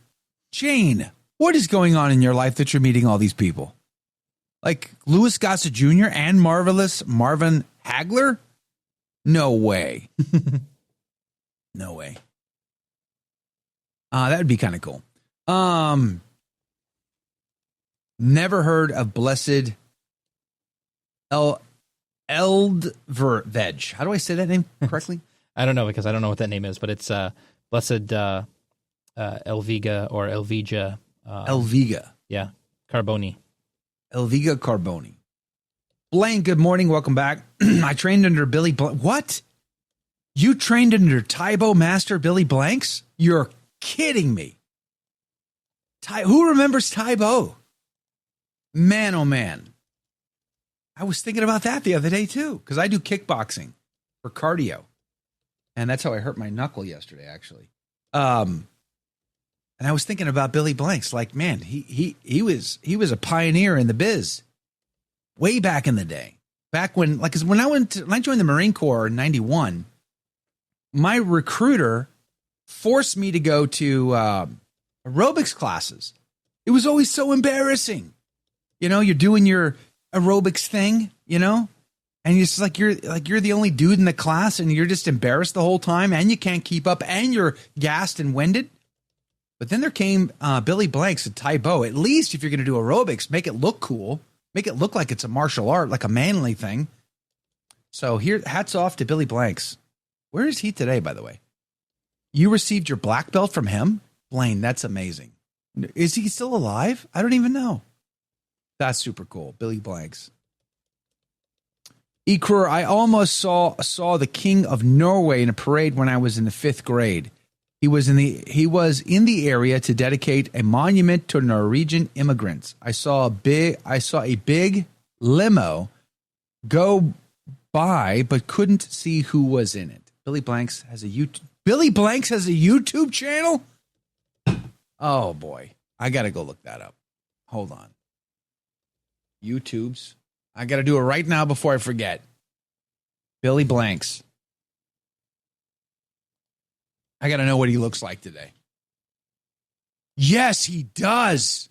Jane, what is going on in your life that you're meeting all these people? Like Louis Gossett Jr. and marvelous Marvin Hagler? No way. No way. That would be kind of cool. Never heard of Blessed Eldverveg. How do I say that name correctly? I don't know because I don't know what that name is, but it's Blessed Elviga or Elvija. Elviga. Yeah, Carboni. Elviga Carboni. Blaine, good morning. Welcome back. I trained under Billy Blanks. What? You trained under Tybo Master Billy Blanks? You're kidding me. Who remembers Tybo? Man, oh man. I was thinking about that the other day too, because I do kickboxing for cardio. And that's how I hurt my knuckle yesterday, actually. And I was thinking about Billy Blanks. Like, man, he was a pioneer in the biz way back in the day. Back when, like, 'cause when I joined the Marine Corps in 91, my recruiter forced me to go to aerobics classes. It was always so embarrassing. You know, you're doing your aerobics thing, you know, and you're just you're the only dude in the class and you're just embarrassed the whole time and you can't keep up and you're gassed and winded. But then there came Billy Blanks and Tybo. At least if you're going to do aerobics, make it look cool. Make it look like it's a martial art, like a manly thing. So here, hats off to Billy Blanks. Where is he today, by the way? You received your black belt from him? Blaine, that's amazing. Is he still alive? I don't even know. That's super cool. Billy Blanks. Ekrur, I almost saw the King of Norway in a parade when I was in the 5th grade. He was in the area to dedicate a monument to Norwegian immigrants. I saw a big limo go by, but couldn't see who was in it. Billy Blanks has a YouTube channel? Oh boy. I got to go look that up. Hold on. YouTube's. I got to do it right now before I forget. Billy Blanks. I got to know what he looks like today. Yes, he does.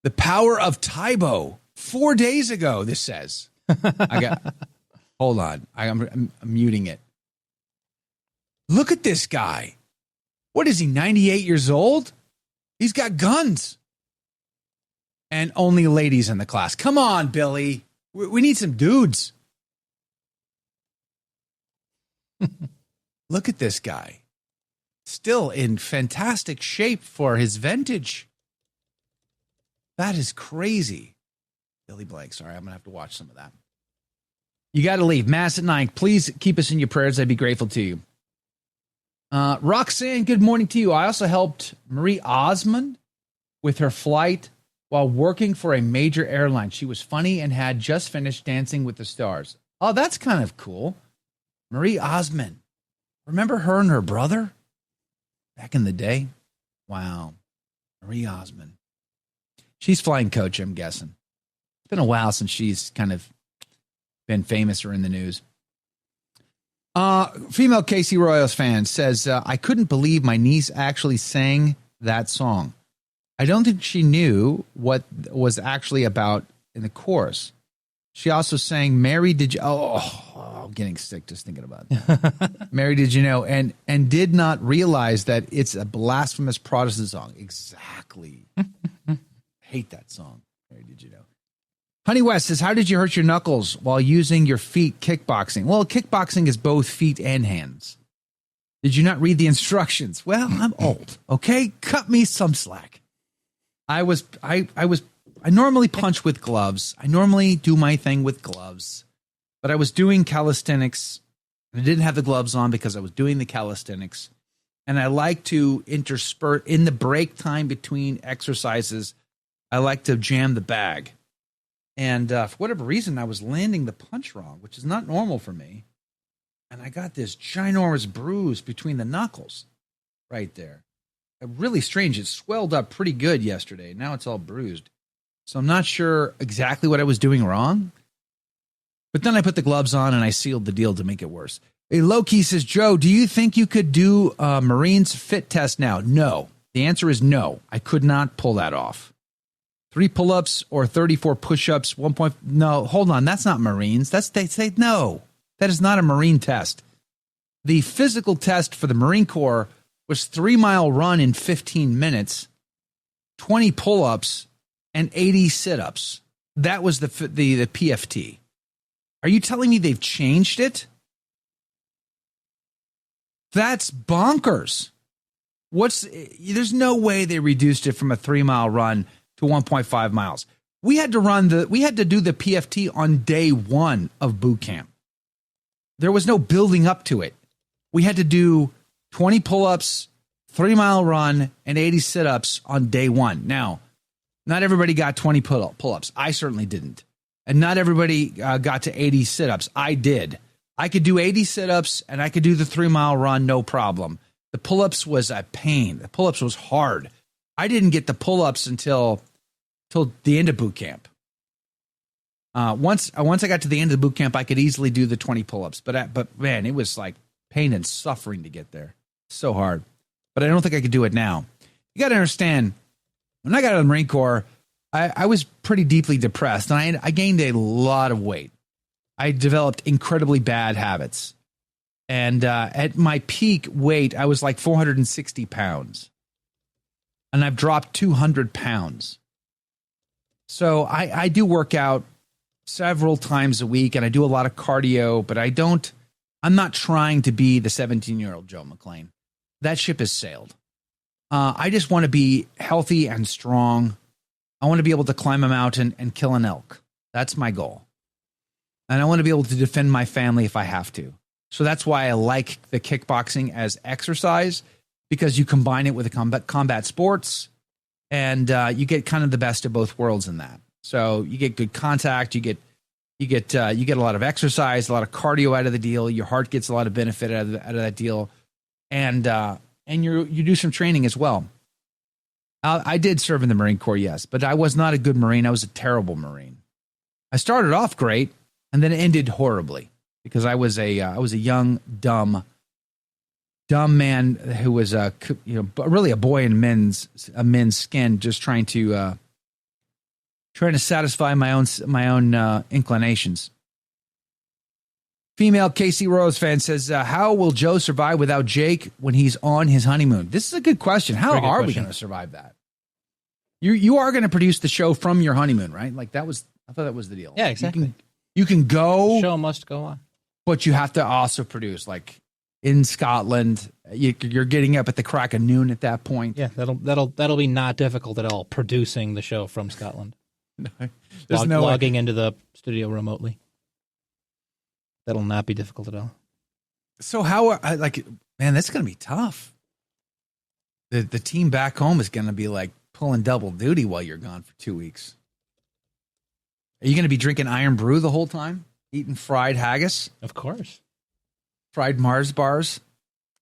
The Power of Taibo. 4 days ago, this says. Hold on. I'm muting it. Look at this guy. What is he, 98 years old? He's got guns. And only ladies in the class. Come on, Billy. We need some dudes. Look at this guy. Still in fantastic shape for his vintage. That is crazy. Billy Blank. Sorry, I'm going to have to watch some of that. You got to leave. Mass at 9. Please keep us in your prayers. I'd be grateful to you. Roxanne, good morning to you. I also helped Marie Osmond with her flight while working for a major airline. She was funny and had just finished Dancing with the Stars. Oh, that's kind of cool. Marie Osmond. Remember her and her brother back in the day? Wow. Marie Osmond. She's flying coach, I'm guessing. It's been a while since she's kind of been famous or in the news. Female Casey Royals fan says, I couldn't believe my niece actually sang that song. I don't think she knew what was actually about in the chorus. She also sang, Mary, did you... I'm getting sick just thinking about that. Mary, did you know? And did not realize that it's a blasphemous Protestant song. Exactly. Hate that song. Mary, did you know? Honey West says, how did you hurt your knuckles while using your feet kickboxing? Well, kickboxing is both feet and hands. Did you not read the instructions? Well, I'm old, okay? Cut me some slack. I normally punch with gloves. I normally do my thing with gloves. But I was doing calisthenics. I didn't have the gloves on because I was doing the calisthenics. And I like to intersperse in the break time between exercises. I like to jam the bag. And for whatever reason, I was landing the punch wrong, which is not normal for me. And I got this ginormous bruise between the knuckles right there. Really strange. It swelled up pretty good yesterday. Now it's all bruised. So I'm not sure exactly what I was doing wrong. But then I put the gloves on and I sealed the deal to make it worse. Hey, Loki says, Joe, do you think you could do a Marines fit test now? No. The answer is no. I could not pull that off. 3 pull-ups or 34 push-ups, 1 point. No, hold on. That's not Marines. They say no. That is not a Marine test. The physical test for the Marine Corps was 3-mile run in 15 minutes, 20 pull-ups, and 80 sit-ups. That was the PFT. Are you telling me they've changed it? That's bonkers. There's no way they reduced it from a 3-mile run to 1.5 miles. We had to do the PFT on day 1 of boot camp. There was no building up to it. We had to do 20 pull-ups, 3-mile run, and 80 sit-ups on day 1. Now, not everybody got 20 pull-ups. I certainly didn't. And not everybody got to 80 sit-ups. I did. I could do 80 sit-ups, and I could do the 3-mile run, no problem. The pull-ups was a pain. The pull-ups was hard. I didn't get the pull-ups until the end of boot camp. Once I got to the end of the boot camp, I could easily do the 20 pull-ups. But man, it was like pain and suffering to get there. So hard. But I don't think I could do it now. You got to understand, when I got out of the Marine Corps, I was pretty deeply depressed, and I gained a lot of weight. I developed incredibly bad habits. And at my peak weight, I was like 460 pounds. And I've dropped 200 pounds. So I do work out several times a week, and I do a lot of cardio, but I don't I'm not trying to be the 17-year-old Joe McClain. That ship has sailed. I just want to be healthy and strong. I want to be able to climb a mountain and kill an elk. That's my goal. And I want to be able to defend my family if I have to. So that's why I like the kickboxing as exercise, because you combine it with the combat sports, and you get kind of the best of both worlds in that. So you get good contact, you get a lot of exercise, a lot of cardio out of the deal. Your heart gets a lot of benefit out of that deal, and you do some training as well. I did serve in the Marine Corps, yes, but I was not a good Marine. I was a terrible Marine. I started off great, and then it ended horribly because I was a young dumb man who was really a boy in men's skin, just trying to satisfy my own inclinations. Female Casey Rose fan says, how will Joe survive without Jake when he's on his honeymoon? This is a good question. How are we going to survive that? You are going to produce the show from your honeymoon, right? Like I thought that was the deal. Yeah, exactly. You can go. The show must go on. But you have to also produce, like in Scotland. You're getting up at the crack of noon at that point. Yeah, that'll be not difficult at all, producing the show from Scotland. No, logging into the studio remotely. That'll not be difficult at all. So man, that's going to be tough. The team back home is going to be like pulling double duty while you're gone for 2 weeks. Are you going to be drinking Iron Brew the whole time? Eating fried haggis? Of course. Fried Mars bars?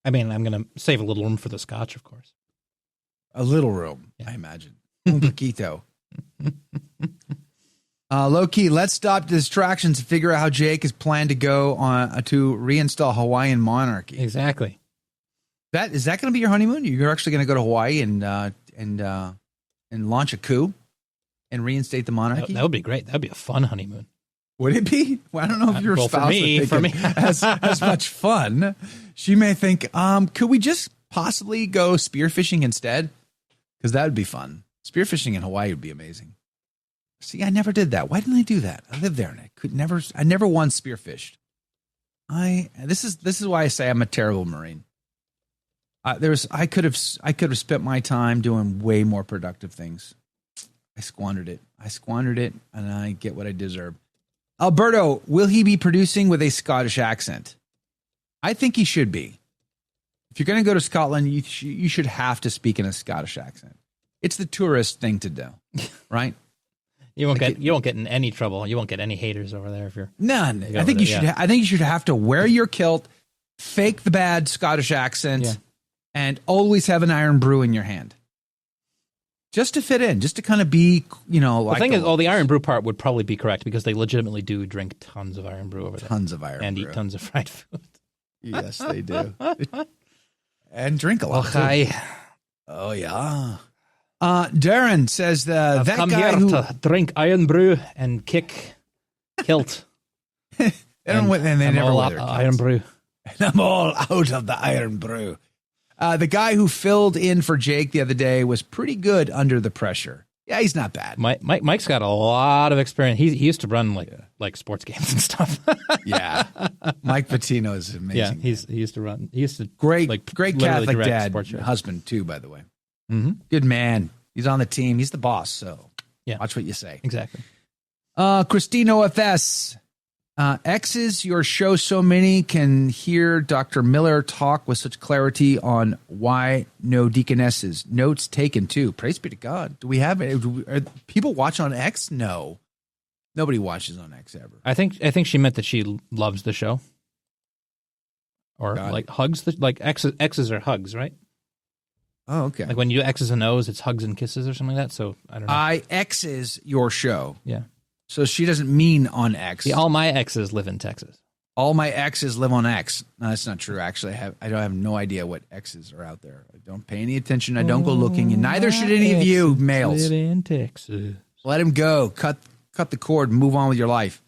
I mean, I'm going to save a little room for the scotch, of course. A little room, yeah. I imagine. Un poquito. Low key, let's stop distractions and figure out how Jake is planned to go on to reinstall Hawaiian monarchy. Exactly. Is that going to be your honeymoon? You're actually going to go to Hawaii and launch a coup and reinstate the monarchy? That would be great. That would be a fun honeymoon. Would it be? Well, I don't know if your spouse for me. as much fun. She may think, could we just possibly go spearfishing instead? Because that would be fun. Spearfishing in Hawaii would be amazing. See, I never did that. Why didn't I do that? I lived there and I never once spearfished. This is why I say I'm a terrible Marine. I could have spent my time doing way more productive things. I squandered it, and I get what I deserve. Alberto, will he be producing with a Scottish accent? I think he should be. If you're going to go to Scotland, you should have to speak in a Scottish accent. It's the tourist thing to do, right? You won't get in any trouble. You won't get any haters over there if you're none. I think you should have to wear your kilt, fake the bad Scottish accent, and always have an Iron Brew in your hand. Just to fit in, just to kind of be, the thing is, the Iron Brew part would probably be correct because they legitimately do drink tons of Iron Brew over there. Tons of Iron Brew. And eat tons of fried food. Yes, they do. And drink a lot. Oh, yeah. Darren says I've come here to drink Iron Brew and kick kilt. They never wear their Iron Brew. And I'm all out of the Iron Brew. The guy who filled in for Jake the other day was pretty good under the pressure. Yeah, he's not bad. Mike's got a lot of experience. He used to run like sports games and stuff. Yeah, Mike Patino is amazing. Yeah, he used to run. He used to great Catholic dad, husband too. By the way, good man. He's on the team. He's the boss. So yeah, watch what you say. Exactly. Christine OFS. X's, your show so many can hear Dr. Miller talk with such clarity on why no deaconesses. Notes taken too. Praise be to God. Do we have people watch on X? No, nobody watches on X ever. I think she meant that she loves the show, or like hugs X's are hugs, right? Oh, okay. Like when you do X's and O's, it's hugs and kisses or something like that. So I don't know. X's your show. Yeah. So she doesn't mean on X. See, all my exes live in Texas. All my exes live on X. No, that's not true. Actually, I have no idea what X's are out there. I don't pay any attention. I don't go looking, and neither should any of you males. Live in Texas. Let him go. Cut the cord and move on with your life.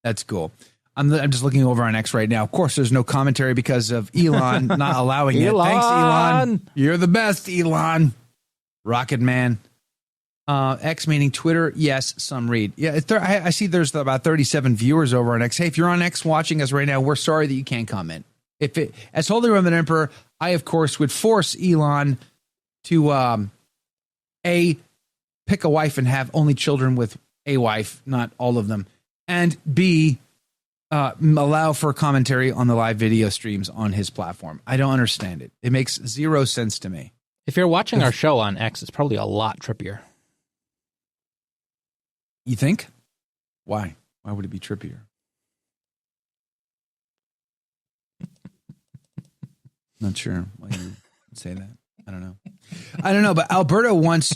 That's cool. I'm just looking over on X right now. Of course, there's no commentary because of Elon not allowing it. Thanks, Elon. You're the best, Elon. Rocket Man. X meaning Twitter. Yes, some read. Yeah, I see there's about 37 viewers over on X. Hey, if you're on X watching us right now, we're sorry that you can't comment. As Holy Roman Emperor, I, of course, would force Elon to, A, pick a wife and have only children with a wife, not all of them, and B, allow for commentary on the live video streams on his platform. I don't understand it. It makes zero sense to me. If you're watching our show on X, it's probably a lot trippier. You think? Why? Why would it be trippier? Not sure why you would say that. I don't know. But Alberto wants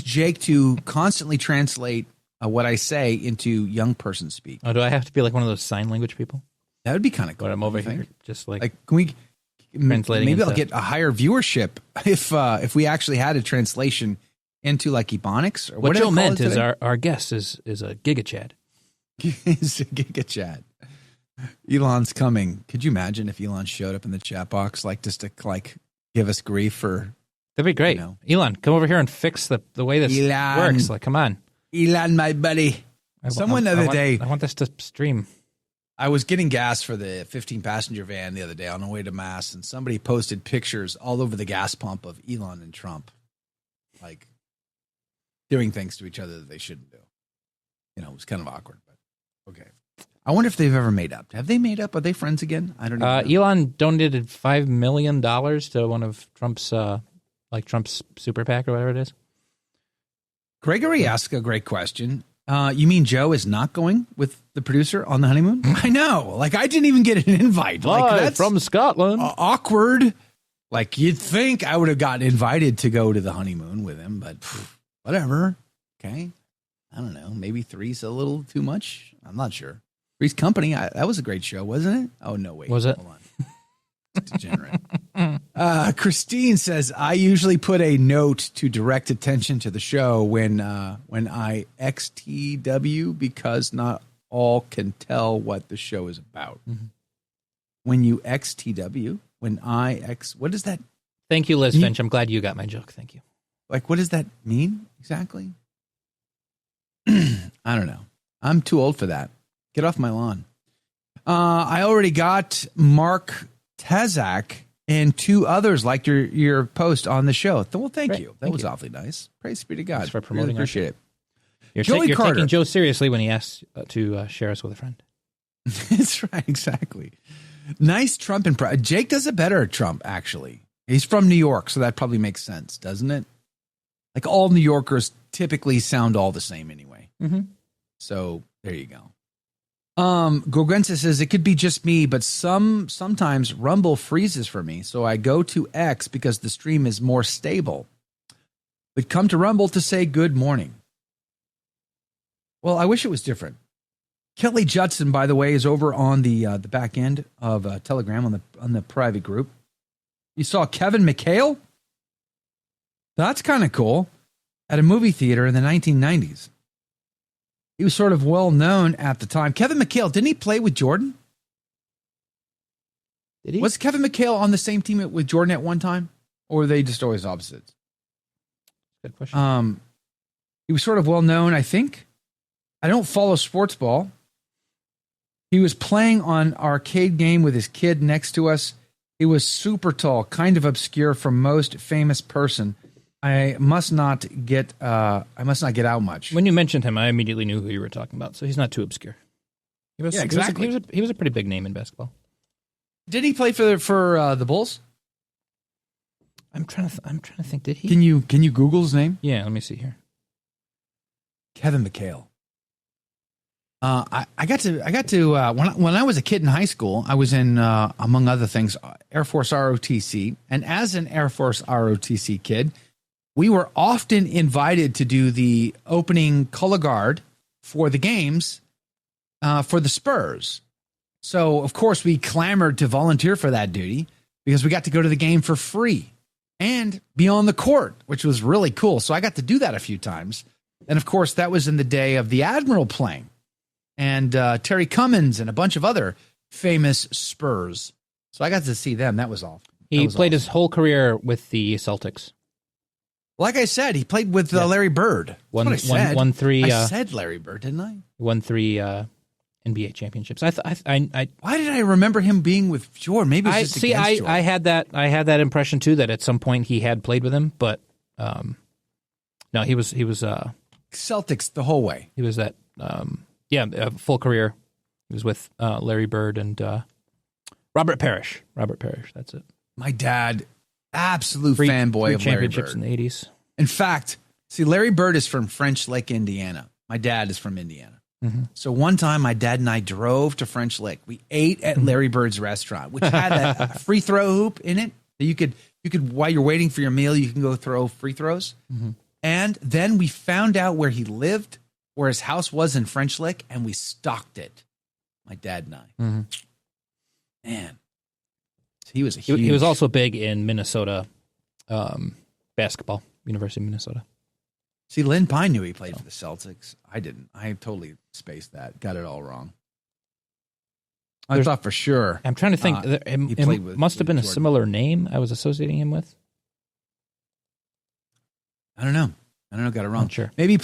Jake to constantly translate what I say into young person speak. Oh, do I have to be like one of those sign language people? That would be kind of cool. But I'm over here just like can we translating? Maybe I'll get a higher viewership if we actually had a translation into like Ebonics or what Joe meant is our guest is a gigachad. He's a gigachad. Elon's coming. Could you imagine if Elon showed up in the chat box just to give us grief for? That'd be great. Elon, come over here and fix the way this works. Like, come on, Elon, my buddy. Someone the other day. I want this to stream. I was getting gas for the 15-passenger van the other day on the way to Mass, and somebody posted pictures all over the gas pump of Elon and Trump, like doing things to each other that they shouldn't do. It was kind of awkward, but okay. I wonder if they've ever made up. Have they made up? Are they friends again? I don't know. Elon donated $5 million to one of Trump's, Trump's super PAC or whatever it is. Gregory asked a great question. You mean Joe is not going with the producer on the honeymoon? I know. I didn't even get an invite. That's from Scotland. Awkward. You'd think I would have gotten invited to go to the honeymoon with him, but whatever. Okay. I don't know. Maybe three's a little too much. I'm not sure. Three's Company. That was a great show, wasn't it? Oh, no, wait. Was it? Hold on. Degenerate. Christine says, I usually put a note to direct attention to the show when I XTW because not all can tell what the show is about. Mm-hmm. When you XTW, what does that? Thank you, Liz Finch. I'm glad you got my joke. Thank you. What does that mean exactly? I don't know. I'm too old for that. Get off my lawn. I already got Mark Tezak and two others liked your post on the show. Well, thank you. That was awfully nice. Praise be to God. Thanks for promoting. Really appreciate it. You're taking Joe seriously when he asks to share us with a friend. That's right. Exactly. Nice Trump impression. Jake does it better at Trump, actually. He's from New York, so that probably makes sense, doesn't it? All New Yorkers typically sound all the same anyway. Mm-hmm. So there you go. Gorgensa says it could be just me, but sometimes Rumble freezes for me, so I go to X because the stream is more stable. But come to Rumble to say good morning. Well, I wish it was different. Kelly Judson, by the way, is over on the back end of Telegram on the private group. You saw Kevin McHale? That's kind of cool. At a movie theater in the 1990s. He was sort of well known at the time. Kevin McHale, didn't he play with Jordan? Did he? Was Kevin McHale on the same team with Jordan at one time? Or were they just always opposites? Good question. He was sort of well known, I think. I don't follow sports ball. He was playing on arcade game with his kid next to us. He was super tall, kind of obscure from most famous person. I must not get out much. When you mentioned him, I immediately knew who you were talking about. So he's not too obscure. Exactly. He was a pretty big name in basketball. Did he play for the Bulls? I'm trying to think. Did he? Can you Google his name? Yeah, let me see here. Kevin McHale. I got to when I was a kid in high school, I was in among other things Air Force ROTC, and as an Air Force ROTC kid, we were often invited to do the opening color guard for the games for the Spurs. So, of course, we clamored to volunteer for that duty because we got to go to the game for free and be on the court, which was really cool. So I got to do that a few times. And, of course, that was in the day of the Admiral playing and Terry Cummins and a bunch of other famous Spurs. So I got to see them. That was awesome. He played his whole career with the Celtics. Like I said, he played with Larry Bird. That's what I said. Won 3. I said Larry Bird, didn't I? Won 3 NBA championships. Why did I remember him being with Jordan? Maybe it's just against Jordan. I had that impression too, that at some point he had played with him, but no, he was Celtics the whole way. He was that full career. He was with Larry Bird and Robert Parrish. That's it. My dad, absolute fanboy of Larry Bird. Championships in the 80s. In fact, see, Larry Bird is from French Lick, Indiana. My dad is from Indiana. Mm-hmm. So one time, my dad and I drove to French Lick. We ate at Larry Bird's restaurant, which had a free throw hoop in it. That you could while you're waiting for your meal, you can go throw free throws. Mm-hmm. And then we found out where he lived, where his house was in French Lick, and we stalked it. My dad and I. Mm-hmm. Man, he was a huge. He was also big in Minnesota basketball, University of Minnesota. See, Lynn Pine knew he played for the Celtics. I didn't. I totally spaced that. Got it all wrong. I thought for sure. I'm trying to think. It must have been a similar name I was associating him with. I don't know. Got it wrong. Not sure. Maybe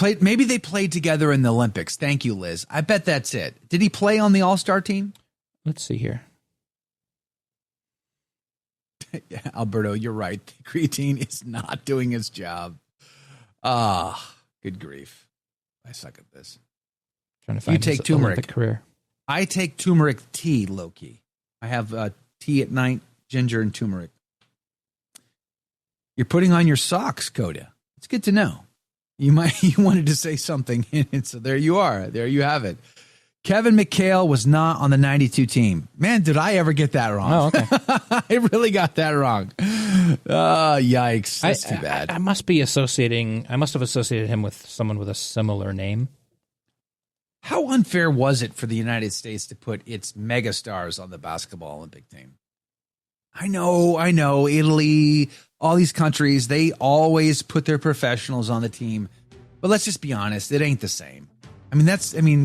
they played together in the Olympics. Thank you, Liz. I bet that's it. Did he play on the All-Star team? Let's see here. Yeah, Alberto, you're right. The creatine is not doing its job. Good grief. I suck at this. Trying to find you take turmeric. Career. I take turmeric tea, low-key. I have tea at night, ginger and turmeric. You're putting on your socks, Coda. It's good to know. You wanted to say something, so there you are. There you have it. Kevin McHale was not on the 92 team. Man, did I ever get that wrong? Oh, okay. I really got that wrong. Yikes. That's too bad. I must have associated him with someone with a similar name. How unfair was it for the United States to put its megastars on the basketball Olympic team? I know. Italy, all these countries, they always put their professionals on the team. But let's just be honest, it ain't the same.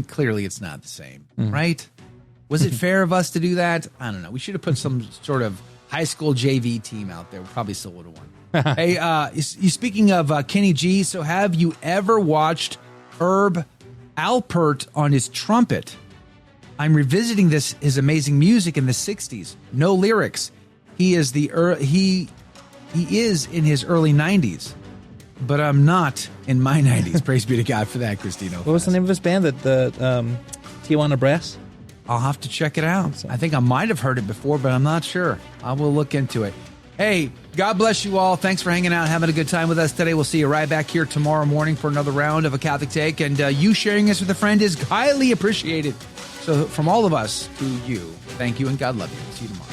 Clearly it's not the same, right? Was it fair of us to do that? I don't know. We should have put some sort of high school JV team out there. We probably still would have won. Hey, you speaking of Kenny G, so have you ever watched Herb Alpert on his trumpet? I'm revisiting his amazing music in the 60s. No lyrics. He is he is in his early 90s. But I'm not in my 90s. Praise be to God for that, Christina. What was the name of his band? The Tijuana Brass? I'll have to check it out. I think I might have heard it before, but I'm not sure. I will look into it. Hey, God bless you all. Thanks for hanging out, having a good time with us today. We'll see you right back here tomorrow morning for another round of A Catholic Take. And you sharing this with a friend is highly appreciated. So from all of us to you, thank you and God love you. See you tomorrow.